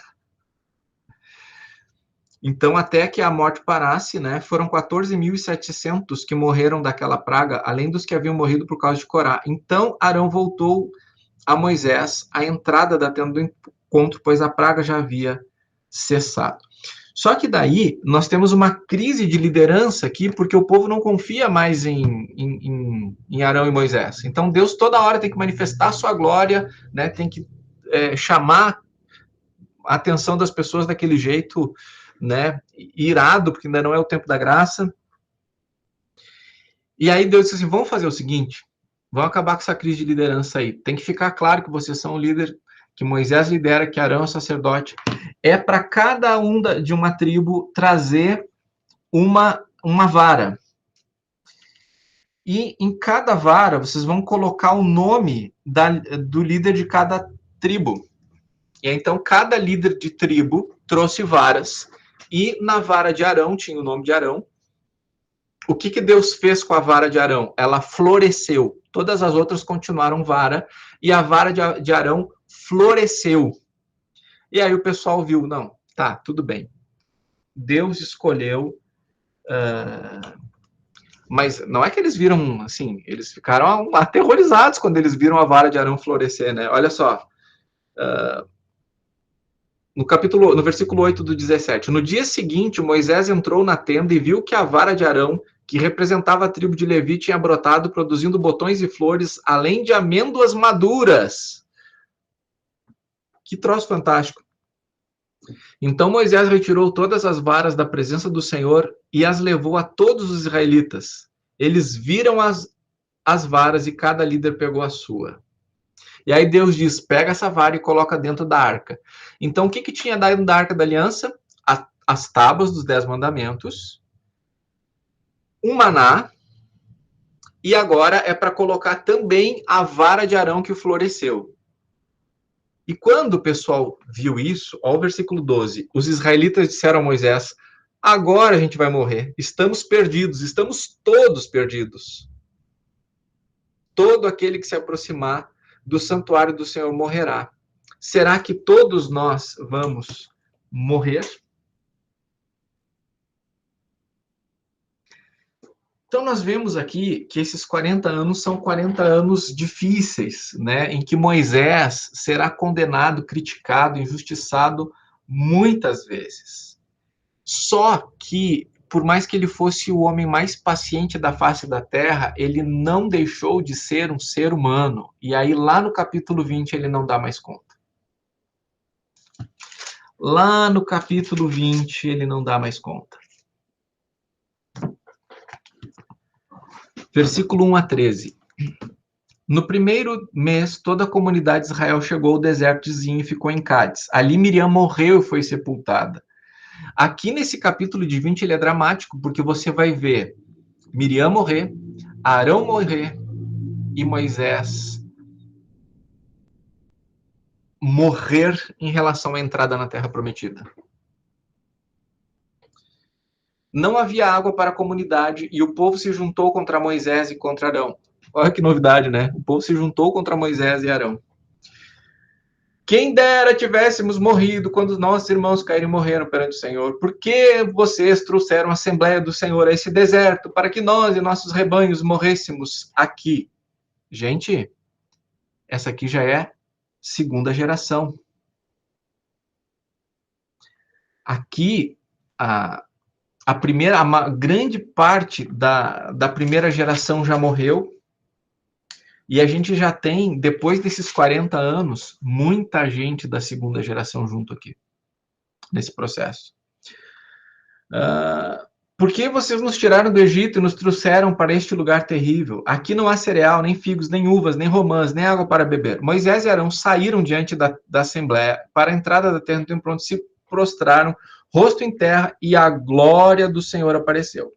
Então, até que a morte parasse, né, foram 14.700 que morreram daquela praga, além dos que haviam morrido por causa de Corá. Então, Arão voltou a Moisés à entrada da tenda do encontro, pois a praga já havia cessado. Só que daí, nós temos uma crise de liderança aqui, porque o povo não confia mais em Arão e Moisés. Então, Deus toda hora tem que manifestar a sua glória, né, tem que chamar a atenção das pessoas daquele jeito, né, irado, porque ainda não é o tempo da graça. E aí Deus disse assim: vamos fazer o seguinte, vamos acabar com essa crise de liderança aí. Tem que ficar claro que vocês são o líder, que Moisés lidera, que Arão é o sacerdote. É para cada um de uma tribo trazer uma vara. E em cada vara, vocês vão colocar o nome do líder de cada tribo. E então, cada líder de tribo trouxe varas. E na vara de Arão, tinha o nome de Arão. O que Deus fez com a vara de Arão? Ela floresceu. Todas as outras continuaram vara. E a vara de Arão floresceu. E aí o pessoal viu: não, tá, tudo bem. Deus escolheu Mas não é que eles viram, assim, eles ficaram aterrorizados quando eles viram a vara de Arão florescer, né? Olha só, no versículo 8 do 17. No dia seguinte, Moisés entrou na tenda e viu que a vara de Arão, que representava a tribo de Levi, tinha brotado, produzindo botões e flores, além de amêndoas maduras. Que troço fantástico. Então Moisés retirou todas as varas da presença do Senhor e as levou a todos os israelitas. Eles viram as varas e cada líder pegou a sua. E aí Deus diz, pega essa vara e coloca dentro da arca. Então, o que tinha dentro da arca da aliança? As tábuas dos 10 mandamentos, um maná, e agora é para colocar também a vara de Arão que floresceu. E quando o pessoal viu isso, ó, o versículo 12, os israelitas disseram a Moisés, agora a gente vai morrer, estamos perdidos, estamos todos perdidos. Todo aquele que se aproximar do santuário do Senhor morrerá. Será que todos nós vamos morrer? Então, nós vemos aqui que esses 40 anos são 40 anos difíceis, né? Em que Moisés será condenado, criticado, injustiçado muitas vezes. Só que, por mais que ele fosse o homem mais paciente da face da terra, ele não deixou de ser um ser humano. E aí, lá no capítulo 20, ele não dá mais conta. Lá no capítulo 20, ele não dá mais conta. Versículo 1 a 13. No primeiro mês, toda a comunidade de Israel chegou ao deserto de Zin e ficou em Cádiz. Ali Miriam morreu e foi sepultada. Aqui nesse capítulo de 20 ele é dramático, porque você vai ver Miriam morrer, Arão morrer e Moisés morrer em relação à entrada na Terra Prometida. Não havia água para a comunidade e o povo se juntou contra Moisés e contra Arão. Olha que novidade, né? O povo se juntou contra Moisés e Arão. Quem dera tivéssemos morrido quando os nossos irmãos caíram e morreram perante o Senhor. Por que vocês trouxeram a Assembleia do Senhor a esse deserto para que nós e nossos rebanhos morrêssemos aqui? Gente, essa aqui já é segunda geração. Aqui, a grande parte da primeira geração já morreu. E a gente já tem, depois desses 40 anos, muita gente da segunda geração junto aqui, nesse processo. Por que vocês nos tiraram do Egito e nos trouxeram para este lugar terrível? Aqui não há cereal, nem figos, nem uvas, nem romãs, nem água para beber. Moisés e Arão saíram diante da Assembleia para a entrada da terra no tempo pronto, se prostraram, rosto em terra, e a glória do Senhor apareceu.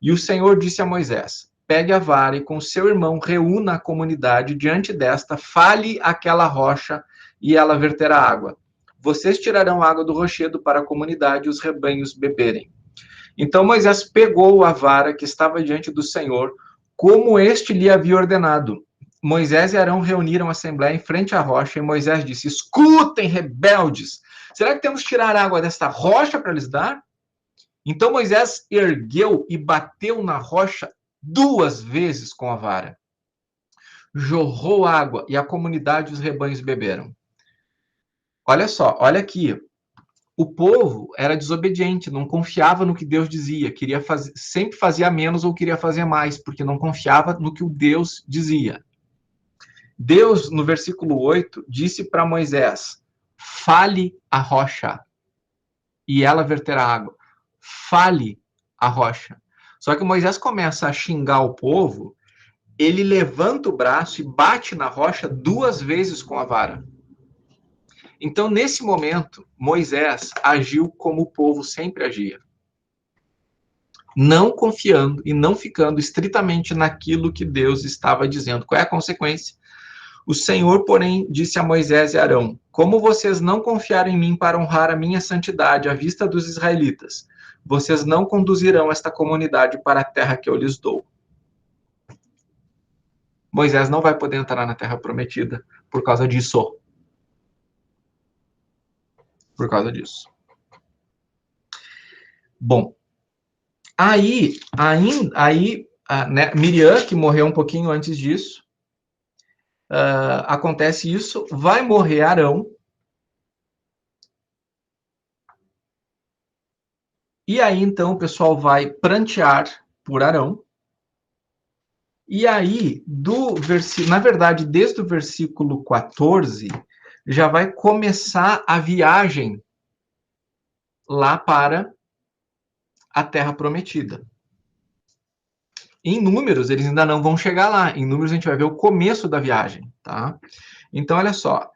E o Senhor disse a Moisés, pegue a vara e com seu irmão reúna a comunidade diante desta, fale aquela rocha e ela verterá água. Vocês tirarão água do rochedo para a comunidade e os rebanhos beberem. Então Moisés pegou a vara que estava diante do Senhor, como este lhe havia ordenado. Moisés e Arão reuniram a assembleia em frente à rocha e Moisés disse, escutem, rebeldes, será que temos que tirar água desta rocha para lhes dar? Então Moisés ergueu e bateu na rocha 2 vezes com a vara. Jorrou água e a comunidade e os rebanhos beberam. Olha só, olha aqui. O povo era desobediente, não confiava no que Deus dizia, queria fazer, sempre fazia menos ou queria fazer mais, porque não confiava no que o Deus dizia. Deus, no versículo 8, disse para Moisés, fale a rocha e ela verterá água. Fale a rocha. Só que Moisés começa a xingar o povo, ele levanta o braço e bate na rocha 2 vezes com a vara. Então, nesse momento, Moisés agiu como o povo sempre agia. Não confiando e não ficando estritamente naquilo que Deus estava dizendo. Qual é a consequência? O Senhor, porém, disse a Moisés e Arão, como vocês não confiaram em mim para honrar a minha santidade à vista dos israelitas, vocês não conduzirão esta comunidade para a terra que eu lhes dou. Moisés não vai poder entrar na terra prometida por causa disso. Por causa disso. Bom, aí né, Miriam, que morreu um pouquinho antes disso, acontece isso, vai morrer Arão, e aí então o pessoal vai prantear por Arão, e aí, na verdade, desde o versículo 14, já vai começar a viagem lá para a Terra Prometida. Em Números, eles ainda não vão chegar lá. Em Números, a gente vai ver o começo da viagem, tá? Então, olha só.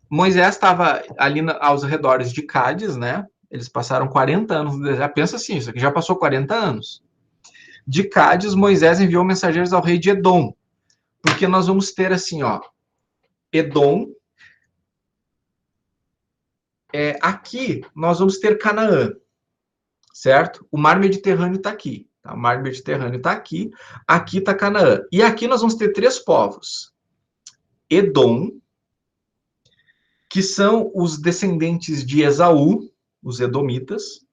Moisés estava ali aos redores de Cádiz, né? Eles passaram 40 anos no deserto. Pensa assim, isso aqui já passou 40 anos. De Cádiz, Moisés enviou mensageiros ao rei de Edom. Porque nós vamos ter assim, ó. Edom. Aqui, nós vamos ter Canaã. Certo? O mar Mediterrâneo está aqui. Tá? O mar Mediterrâneo está aqui. Aqui está Canaã. E aqui nós vamos ter 3 povos. Edom, que são os descendentes de Esaú, os edomitas.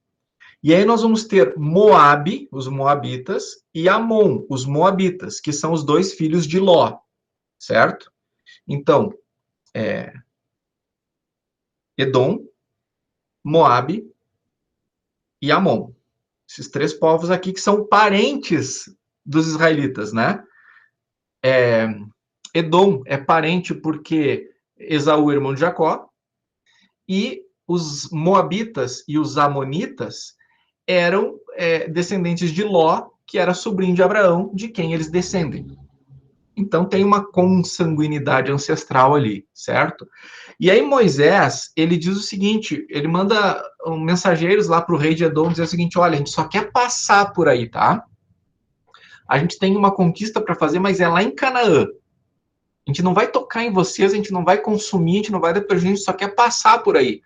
E aí nós vamos ter Moabe, os moabitas, e Amon, os moabitas, que são os 2 filhos de Ló. Certo? Então, Edom, Moabe e Amon. Esses 3 povos aqui que são parentes dos israelitas, né? Edom é parente porque Esaú é irmão de Jacó, e os moabitas e os amonitas eram descendentes de Ló, que era sobrinho de Abraão, de quem eles descendem. Então tem uma consanguinidade ancestral ali, certo? E aí Moisés, ele diz o seguinte, ele manda mensageiros lá para o rei de Edom dizer o seguinte, olha, a gente só quer passar por aí, tá? A gente tem uma conquista para fazer, mas é lá em Canaã. A gente não vai tocar em vocês, a gente não vai consumir, a gente não vai dar prejuízo, a gente só quer passar por aí.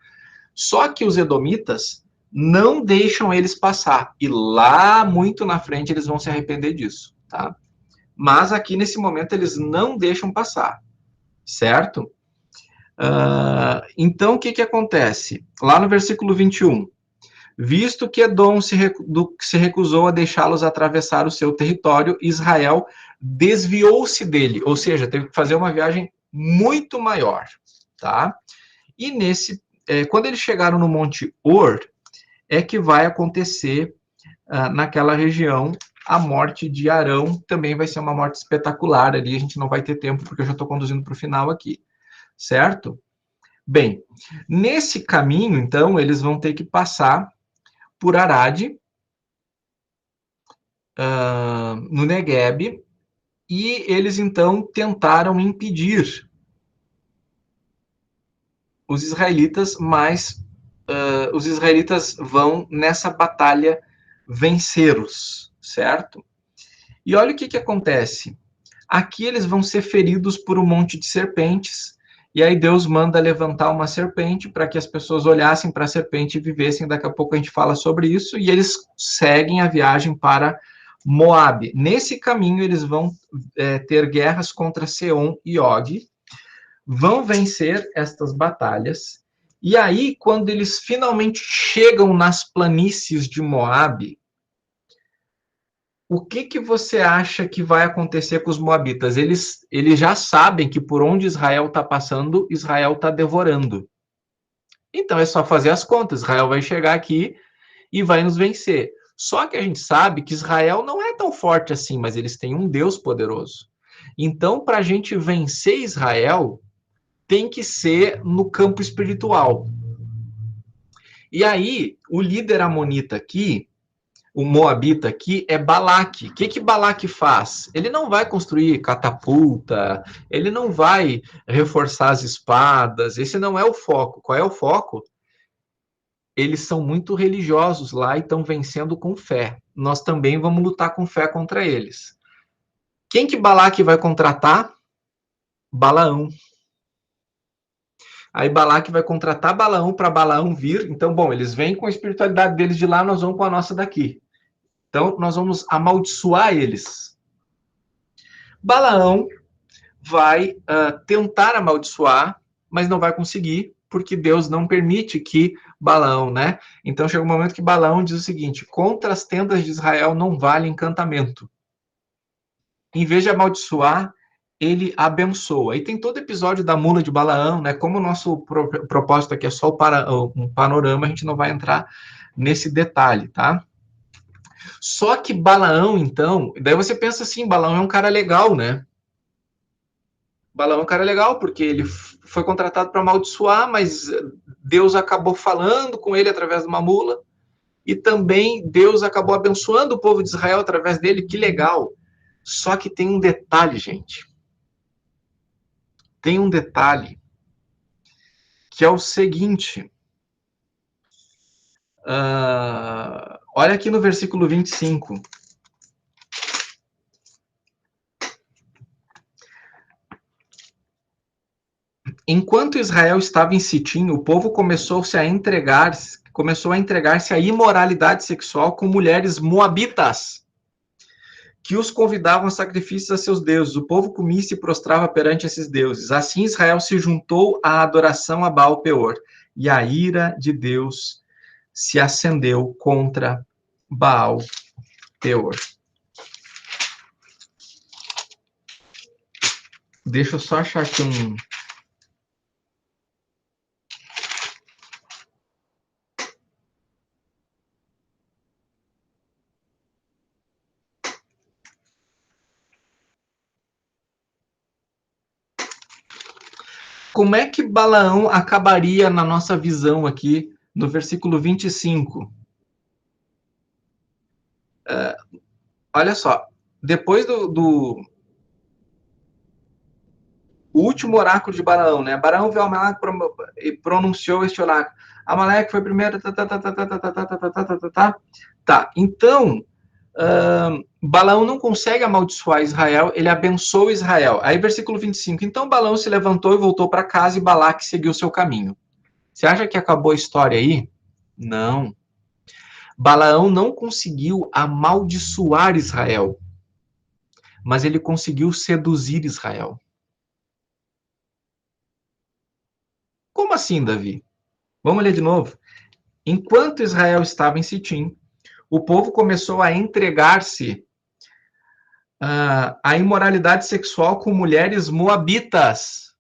Só que os edomitas não deixam eles passar. E lá, muito na frente, eles vão se arrepender disso, tá? Mas aqui, nesse momento, eles não deixam passar, certo? Então, o que acontece? Lá no versículo 21, visto que Edom se recusou a deixá-los atravessar o seu território, Israel desviou-se dele, ou seja, teve que fazer uma viagem muito maior, tá? E quando eles chegaram no Monte Or, é que vai acontecer naquela região a morte de Arão. Também vai ser uma morte espetacular ali, a gente não vai ter tempo, porque eu já estou conduzindo para o final aqui, certo? Bem, nesse caminho, então, eles vão ter que passar por Arade, no Negueb, e eles, então, tentaram impedir os israelitas, mas os israelitas vão, nessa batalha, vencê-los, certo? E olha o que acontece. Aqui eles vão ser feridos por um monte de serpentes, e aí Deus manda levantar uma serpente para que as pessoas olhassem para a serpente e vivessem. Daqui a pouco a gente fala sobre isso, e eles seguem a viagem para Moabe. Nesse caminho eles vão ter guerras contra Seom e Og, vão vencer estas batalhas, e aí, quando eles finalmente chegam nas planícies de Moabe, o que você acha que vai acontecer com os moabitas? Eles já sabem que por onde Israel está passando, Israel está devorando. Então é só fazer as contas, Israel vai chegar aqui e vai nos vencer. Só que a gente sabe que Israel não é tão forte assim, mas eles têm um Deus poderoso. Então, para a gente vencer Israel, tem que ser no campo espiritual. E aí, o líder amonita aqui, o moabita aqui, é Balaque. O que Balaque faz? Ele não vai construir catapulta, ele não vai reforçar as espadas, esse não é o foco. Qual é o foco? Eles são muito religiosos lá e estão vencendo com fé. Nós também vamos lutar com fé contra eles. Quem que Balaque vai contratar? Balaão. Aí Balaque vai contratar Balaão para Balaão vir. Então, bom, eles vêm com a espiritualidade deles de lá, nós vamos com a nossa daqui. Então, nós vamos amaldiçoar eles. Balaão vai tentar amaldiçoar, mas não vai conseguir, porque Deus não permite que Balaão, né? Então, chega um momento que Balaão diz o seguinte, contra as tendas de Israel não vale encantamento. em vez de amaldiçoar, ele abençoa. E tem todo episódio da mula de Balaão, né? Como o nosso propósito aqui é só um panorama, a gente não vai entrar nesse detalhe, tá? Só que Balaão, então, daí você pensa assim, Balaão é um cara legal, né? Balaão é um cara legal, porque ele foi contratado para amaldiçoar, mas Deus acabou falando com ele através de uma mula, e também Deus acabou abençoando o povo de Israel através dele, que legal. Só que tem um detalhe, gente. Tem um detalhe, que é o seguinte. Olha aqui no versículo 25. Enquanto Israel estava em Sitim, o povo começou a entregar-se à imoralidade sexual com mulheres moabitas, que os convidavam a sacrifícios a seus deuses. O povo comia e se prostrava perante esses deuses. Assim Israel se juntou à adoração a Baal Peor, e a ira de Deus se acendeu contra Baal Peor. Deixa eu só achar aqui um... Como é que Balaão acabaria na nossa visão aqui, no versículo 25? Olha só, depois do último oráculo de Balaão, né? Balaão viu Amaleque e pronunciou este oráculo. Amaleque foi primeiro... Tá, então... Balaão não consegue amaldiçoar Israel, ele abençoa Israel. Aí, versículo 25. Então, Balaão se levantou e voltou para casa, e Balaque seguiu seu caminho. Você acha que acabou a história aí? Não. Balaão não conseguiu amaldiçoar Israel, mas ele conseguiu seduzir Israel. Como assim, Davi? Vamos ler de novo. Enquanto Israel estava em Sitim, o povo começou a entregar-se a imoralidade sexual com mulheres moabitas.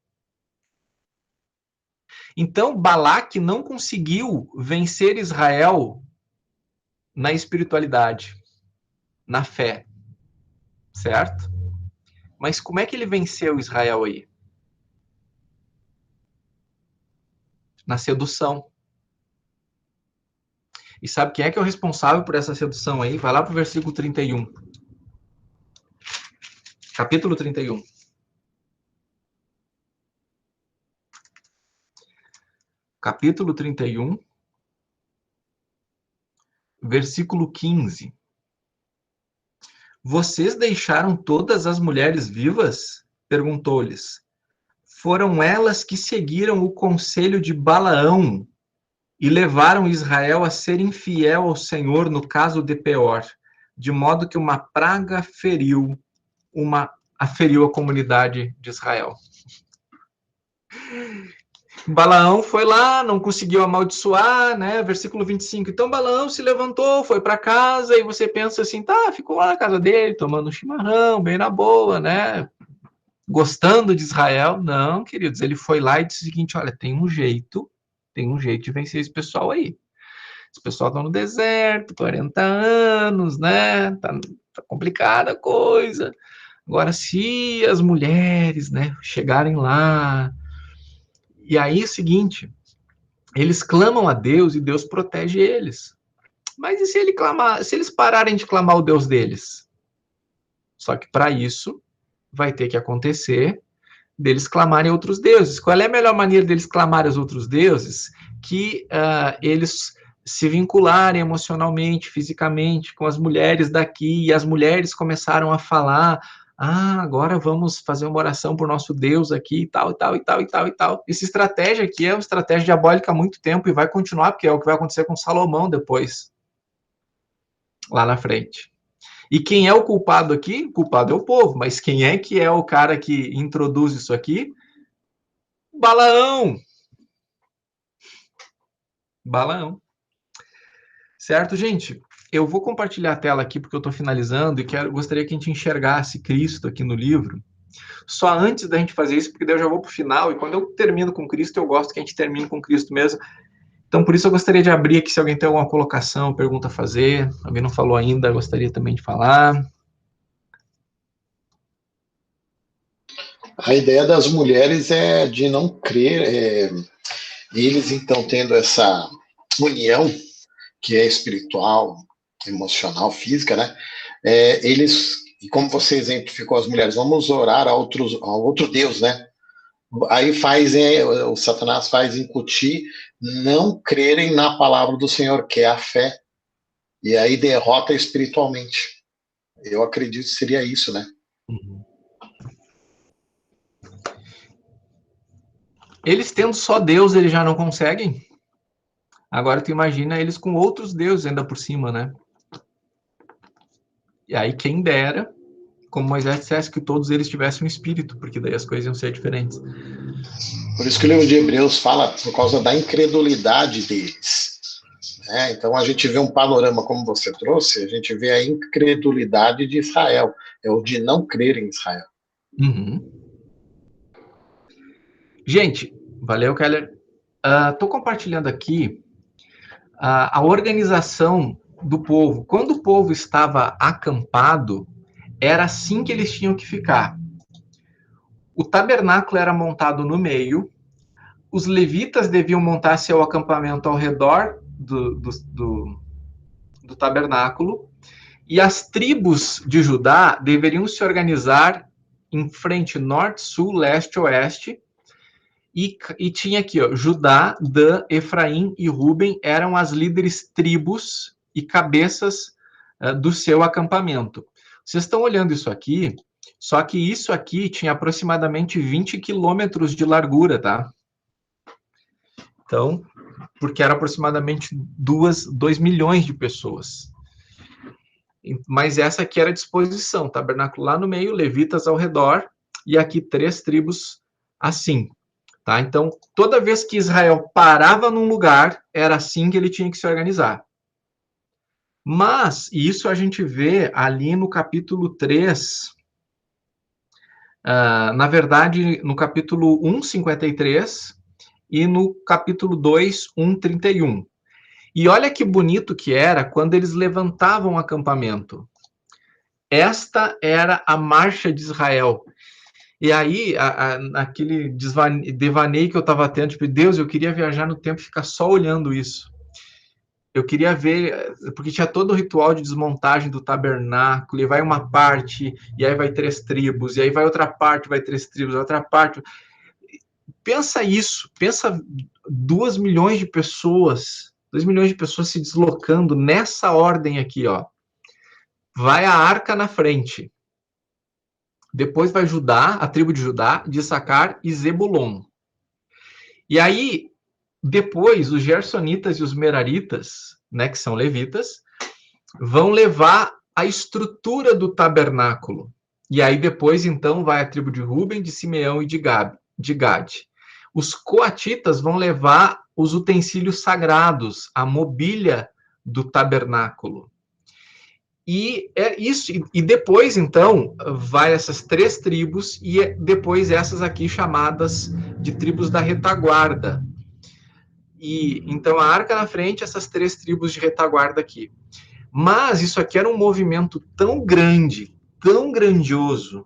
Então, Balaque não conseguiu vencer Israel na espiritualidade, na fé, certo? Mas como é que ele venceu Israel aí? Na sedução. E sabe quem é que é o responsável por essa sedução aí? Vai lá para o versículo 31. Capítulo 31. Capítulo 31, versículo 15. Vocês deixaram todas as mulheres vivas? Perguntou-lhes. Foram elas que seguiram o conselho de Balaão e levaram Israel a ser infiel ao Senhor no caso de Peor, de modo que uma praga feriu a comunidade de Israel. Balaão foi lá, não conseguiu amaldiçoar, né? Versículo 25. Então Balaão se levantou, foi para casa, e você pensa assim, tá, ficou lá na casa dele, tomando um chimarrão, bem na boa, né? Gostando de Israel. Não, queridos, ele foi lá e disse o seguinte, olha, tem um jeito de vencer esse pessoal aí. Esse pessoal tá no deserto, 40 anos, né? Tá complicada a coisa. Agora, se as mulheres, né, chegarem lá... E aí é o seguinte, eles clamam a Deus e Deus protege eles. Mas e se eles pararem de clamar o Deus deles? Só que para isso vai ter que acontecer deles clamarem outros deuses. Qual é a melhor maneira deles clamarem aos outros deuses? Que eles se vincularem emocionalmente, fisicamente com as mulheres daqui, e as mulheres começaram a falar: agora vamos fazer uma oração por nosso Deus aqui, e tal, e tal, e tal, e tal, e tal. Essa estratégia aqui é uma estratégia diabólica há muito tempo e vai continuar, porque é o que vai acontecer com Salomão depois, lá na frente. E quem é o culpado aqui? O culpado é o povo, mas quem é que é o cara que introduz isso aqui? Balaão. Balaão. Certo, gente? eu vou compartilhar a tela aqui porque eu estou finalizando e gostaria que a gente enxergasse Cristo aqui no livro. Só antes da gente fazer isso, porque daí eu já vou para o final, e quando eu termino com Cristo, eu gosto que a gente termine com Cristo mesmo. Então, por isso eu gostaria de abrir aqui, se alguém tem alguma colocação, pergunta a fazer. Alguém não falou ainda, gostaria também de falar. A ideia das mulheres é de não crer, eles então tendo essa união que é espiritual, emocional, física, né? Eles, e como você exemplificou as mulheres, vamos orar a outro Deus, né? Aí o Satanás faz incutir não crerem na palavra do Senhor, que é a fé, e aí derrota espiritualmente. Eu acredito que seria isso, né? Uhum. Eles tendo só Deus, eles já não conseguem? Agora tu imagina eles com outros deuses ainda por cima, né? E aí quem dera, como Moisés dissesse, que todos eles tivessem um espírito, porque daí as coisas iam ser diferentes. Por isso que o livro de Hebreus fala por causa da incredulidade deles. Né? Então a gente vê um panorama como você trouxe, a gente vê a incredulidade de Israel, é o de não crer em Israel. Uhum. Gente, valeu, Keller. Estou compartilhando aqui a organização do povo. Quando o povo estava acampado, era assim que eles tinham que ficar. O tabernáculo era montado no meio, os levitas deviam montar seu acampamento ao redor do tabernáculo, e as tribos de Judá deveriam se organizar em frente norte, sul, leste, oeste, e tinha aqui, ó, Judá, Dan, Efraim e Ruben eram as líderes tribos e cabeças do seu acampamento. Vocês estão olhando isso aqui, só que isso aqui tinha aproximadamente 20 quilômetros de largura, tá? Então, porque era aproximadamente 2 milhões de pessoas. Mas essa aqui era a disposição, tabernáculo lá no meio, levitas ao redor, e aqui 3 tribos assim. Tá? Então, toda vez que Israel parava num lugar, era assim que ele tinha que se organizar. Mas, isso a gente vê ali no capítulo 3, na verdade, no capítulo 1, 53, e no capítulo 2, 1, 31. E olha que bonito que era quando eles levantavam o acampamento. Esta era a marcha de Israel. E aí, aquele devaneio que eu estava tendo, tipo, Deus, eu queria viajar no tempo e ficar só olhando isso. Eu queria ver, porque tinha todo o ritual de desmontagem do tabernáculo, e vai uma parte, e aí vai 3 tribos, e aí vai outra parte, vai 3 tribos, outra parte. Pensa isso, pensa 2 milhões de pessoas, 2 milhões de pessoas se deslocando nessa ordem aqui, ó. Vai a arca na frente. Depois vai Judá, a tribo de Judá, de Issacar e Zebulon. E aí, depois, os gersonitas e os meraritas, né, que são levitas, vão levar a estrutura do tabernáculo. E aí, depois, então, vai a tribo de Ruben, de Simeão e de Gade. Os coatitas vão levar os utensílios sagrados, a mobília do tabernáculo. E é isso. E depois, então, vai essas 3 tribos e depois essas aqui chamadas de tribos da retaguarda. E então a arca na frente, essas 3 tribos de retaguarda aqui. Mas isso aqui era um movimento tão grande, tão grandioso,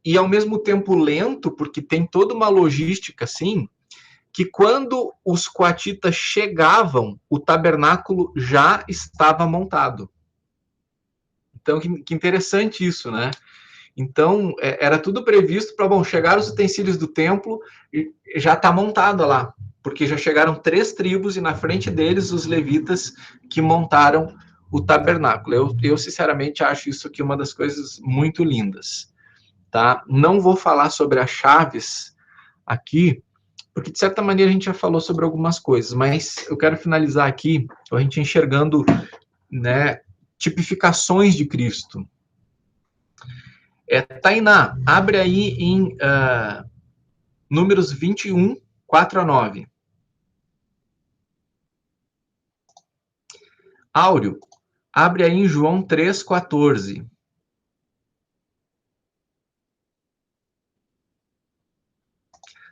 e ao mesmo tempo lento, porque tem toda uma logística assim, que quando os coatitas chegavam, o tabernáculo já estava montado. Então, que interessante isso, né? Então, era tudo previsto para, bom, chegar os utensílios do templo e já está montado lá, porque já chegaram 3 tribos e na frente deles os levitas que montaram o tabernáculo. Eu sinceramente acho isso aqui uma das coisas muito lindas, tá? Não vou falar sobre as chaves aqui, porque de certa maneira a gente já falou sobre algumas coisas, mas eu quero finalizar aqui, a gente enxergando, né, tipificações de Cristo. Tainá, abre aí em Números 21, 4 a 9. Áureo, abre aí em João 3,14.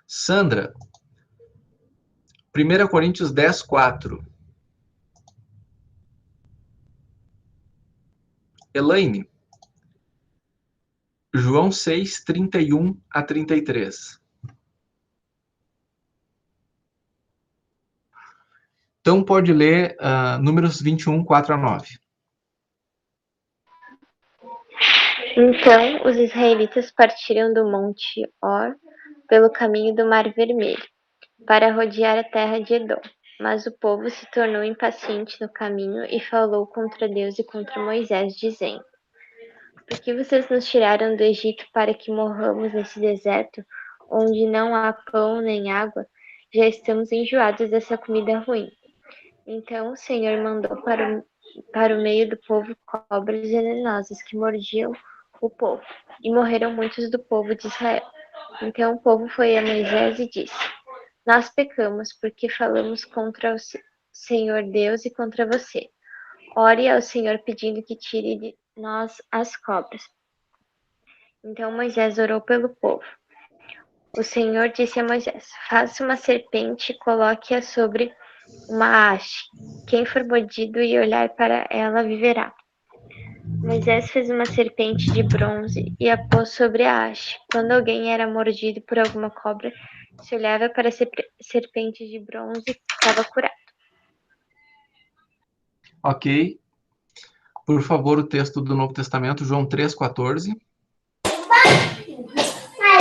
Sandra, 1 Coríntios 10,4. Elaine, João 6, 31 a 33. Então, pode ler Números 21, 4 a 9. Então os israelitas partiram do monte Or pelo caminho do Mar Vermelho, para rodear a terra de Edom. Mas o povo se tornou impaciente no caminho e falou contra Deus e contra Moisés, dizendo: Por que vocês nos tiraram do Egito para que morramos nesse deserto, onde não há pão nem água? Já estamos enjoados dessa comida ruim. Então o Senhor mandou para o meio do povo cobras venenosas que mordiam o povo, e morreram muitos do povo de Israel. Então o povo foi a Moisés e disse: Nós pecamos porque falamos contra o Senhor Deus e contra você. Ore ao Senhor pedindo que tire de nós as cobras. Então Moisés orou pelo povo. O Senhor disse a Moisés: Faça uma serpente e coloque-a sobre uma haste. Quem for mordido e olhar para ela viverá. Moisés fez uma serpente de bronze e a pôs sobre a haste. Quando alguém era mordido por alguma cobra, se olhava para a serpente de bronze e ficava curado. Ok. Por favor, o texto do Novo Testamento, João 3,14.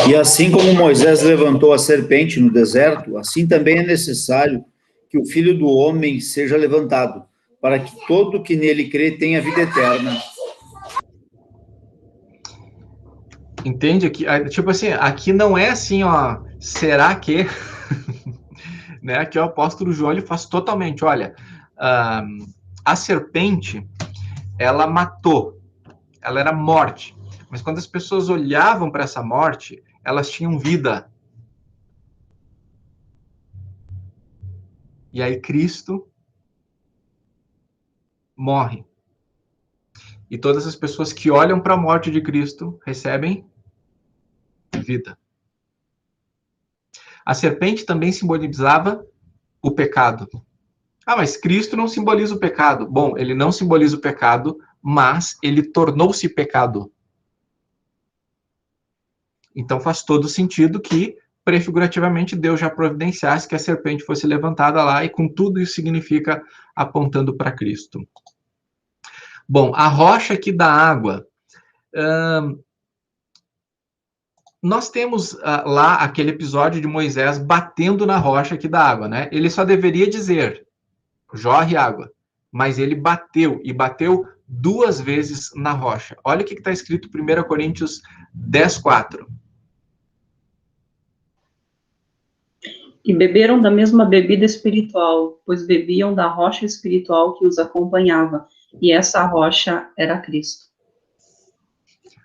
E assim como Moisés levantou a serpente no deserto, assim também é necessário que o Filho do Homem seja levantado, para que todo que nele crê tenha vida eterna. Entende? Aqui, tipo assim, aqui não é assim, ó, será que... né? Aqui o apóstolo João ele faz totalmente, olha, a serpente, ela matou, ela era morte, mas quando as pessoas olhavam para essa morte, elas tinham vida. E aí Cristo morre. E todas as pessoas que olham para a morte de Cristo recebem vida. A serpente também simbolizava o pecado. Ah, mas Cristo não simboliza o pecado. Bom, ele não simboliza o pecado, mas ele tornou-se pecado. Então faz todo sentido que, prefigurativamente, Deus já providenciasse que a serpente fosse levantada lá, e com tudo isso significa apontando para Cristo. Bom, a rocha que dá água. Nós temos lá aquele episódio de Moisés batendo na rocha que dá água, né? Ele só deveria dizer, jorre água, mas ele bateu, e bateu 2 vezes na rocha. Olha o que está escrito em 1 Coríntios 10,4. E beberam da mesma bebida espiritual, pois bebiam da rocha espiritual que os acompanhava, e essa rocha era Cristo.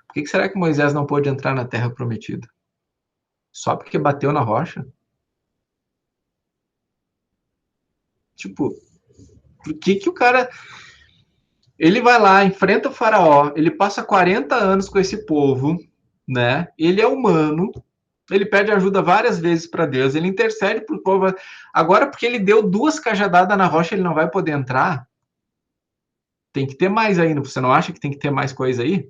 Por que será que Moisés não pôde entrar na terra prometida? Só porque bateu na rocha? Tipo, por que o cara... Ele vai lá, enfrenta o faraó, ele passa 40 anos com esse povo, né? Ele é humano, ele pede ajuda várias vezes para Deus, ele intercede para o povo. Agora, porque ele deu 2 cajadadas na rocha, ele não vai poder entrar? Tem que ter mais ainda. Você não acha que tem que ter mais coisa aí?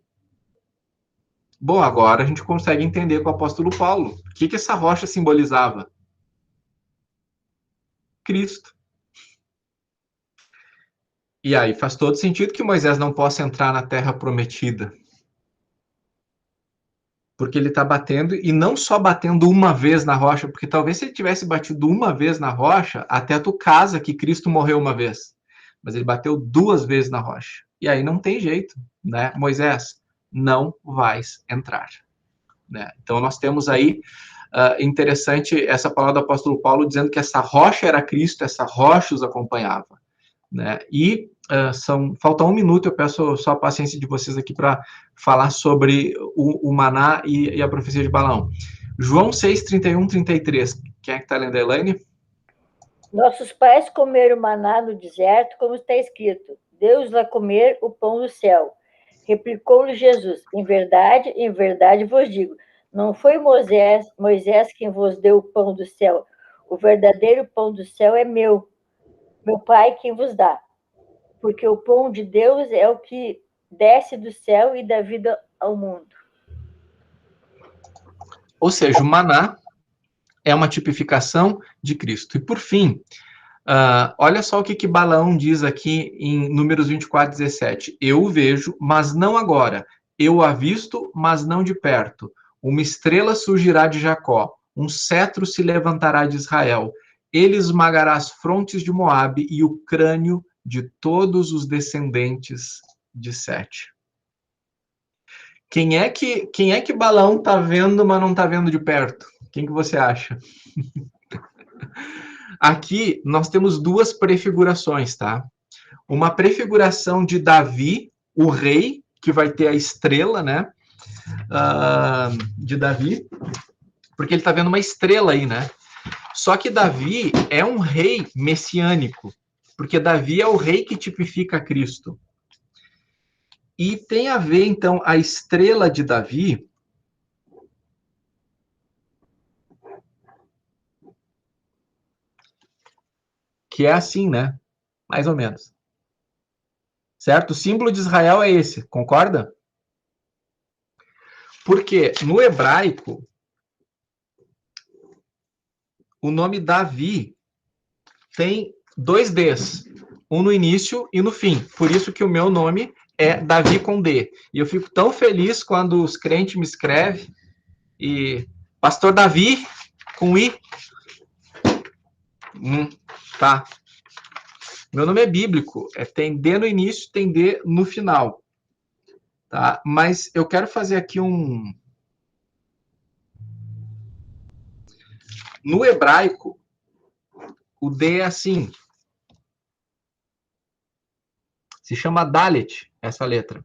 Bom, agora a gente consegue entender com o apóstolo Paulo. O que essa rocha simbolizava? Cristo. E aí faz todo sentido que Moisés não possa entrar na terra prometida. Porque ele está batendo, e não só batendo uma vez na rocha, porque talvez se ele tivesse batido uma vez na rocha, até tu casa que Cristo morreu uma vez. Mas ele bateu 2 vezes na rocha. E aí não tem jeito, né? Moisés, não vais entrar. Né? Então nós temos aí, interessante, essa palavra do apóstolo Paulo dizendo que essa rocha era Cristo, essa rocha os acompanhava. Né? E falta 1 minuto, eu peço só a paciência de vocês aqui para falar sobre o maná e a profecia de Balaão. João 6, 31, 33. Quem é que está lendo, Elaine? Nossos pais comeram maná no deserto, como está escrito. Deus lá comer o pão do céu. Replicou-lhe Jesus, em verdade vos digo, não foi Moisés quem vos deu o pão do céu. O verdadeiro pão do céu é meu Pai quem vos dá. Porque o pão de Deus é o que desce do céu e dá vida ao mundo. Ou seja, o maná é uma tipificação de Cristo. E por fim, olha só o que Balaão diz aqui em Números 24, 17. Eu o vejo, mas não agora. Eu o avisto, mas não de perto. Uma estrela surgirá de Jacó. Um cetro se levantará de Israel. Ele esmagará as frontes de Moabe e o crânio de todos os descendentes de Sete. Quem é que Balaão está vendo, mas não está vendo de perto? Quem que você acha? Aqui nós temos duas prefigurações, tá? Uma prefiguração de Davi, o rei, que vai ter a estrela, né? De Davi, porque ele está vendo uma estrela aí, né? Só que Davi é um rei messiânico, porque Davi é o rei que tipifica Cristo. E tem a ver, então, a estrela de Davi que é assim, né? Mais ou menos. Certo? O símbolo de Israel é esse, concorda? Porque no hebraico, o nome Davi tem dois Ds, um no início e no fim. Por isso que o meu nome é Davi com D. E eu fico tão feliz quando os crentes me escrevem e Pastor Davi com I. Tá. Meu nome é bíblico, tem D no início, tem D no final. Tá? Mas eu quero fazer aqui No hebraico, o D é assim. Se chama Dalet, essa letra.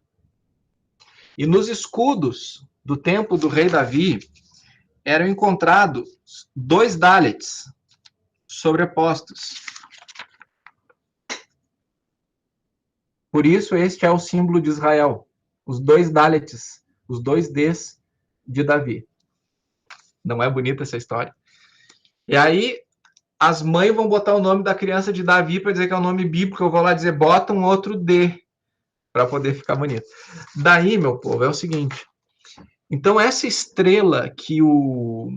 E nos escudos do tempo do rei Davi, eram encontrados dois Dalets sobrepostos. Por isso, este é o símbolo de Israel. Os dois Dalets, os dois Ds de Davi. Não é bonita essa história? E aí, as mães vão botar o nome da criança de Davi para dizer que é um nome bíblico. Eu vou lá dizer, bota um outro D para poder ficar bonito. Daí, meu povo, é o seguinte. Então, essa estrela que o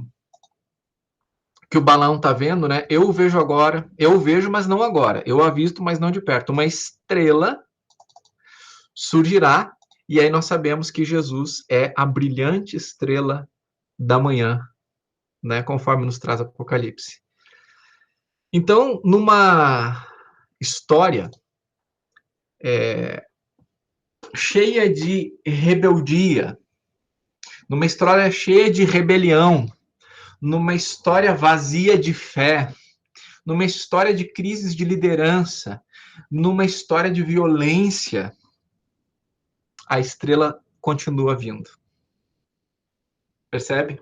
Balaão está vendo, né? Eu vejo agora, eu vejo, mas não agora. Eu avisto, mas não de perto. Uma estrela surgirá, e aí nós sabemos que Jesus é a brilhante estrela da manhã, né? Conforme nos traz Apocalipse. Então, numa história cheia de rebeldia, numa história cheia de rebelião, numa história vazia de fé, numa história de crises de liderança, numa história de violência, a estrela continua vindo. Percebe?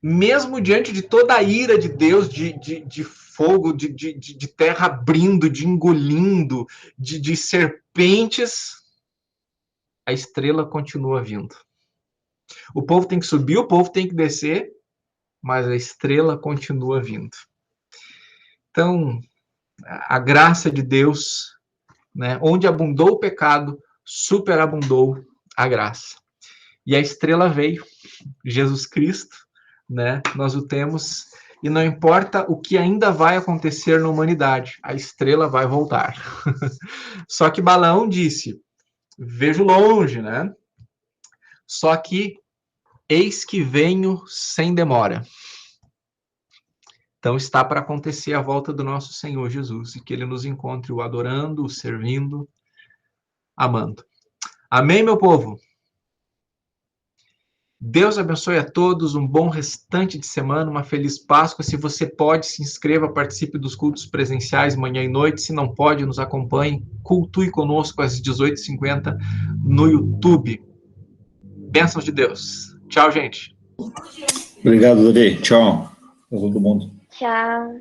Mesmo diante de toda a ira de Deus, de fogo, de terra abrindo, de engolindo, de serpentes, a estrela continua vindo. O povo tem que subir, o povo tem que descer, mas a estrela continua vindo. Então, a graça de Deus, né, onde abundou o pecado, superabundou a graça. E a estrela veio, Jesus Cristo, né, nós o temos, e não importa o que ainda vai acontecer na humanidade, a estrela vai voltar. Só que Balaão disse, vejo longe, né? Só que eis que venho sem demora. Então está para acontecer a volta do nosso Senhor Jesus, e que Ele nos encontre o adorando, o servindo, amando. Amém, meu povo? Deus abençoe a todos, um bom restante de semana, uma feliz Páscoa. Se você pode, se inscreva, participe dos cultos presenciais manhã e noite. Se não pode, nos acompanhe, cultue conosco às 18h50 no YouTube. Bênçãos de Deus. Tchau, gente. Obrigado, Dori. Tchau a todo mundo. Tchau.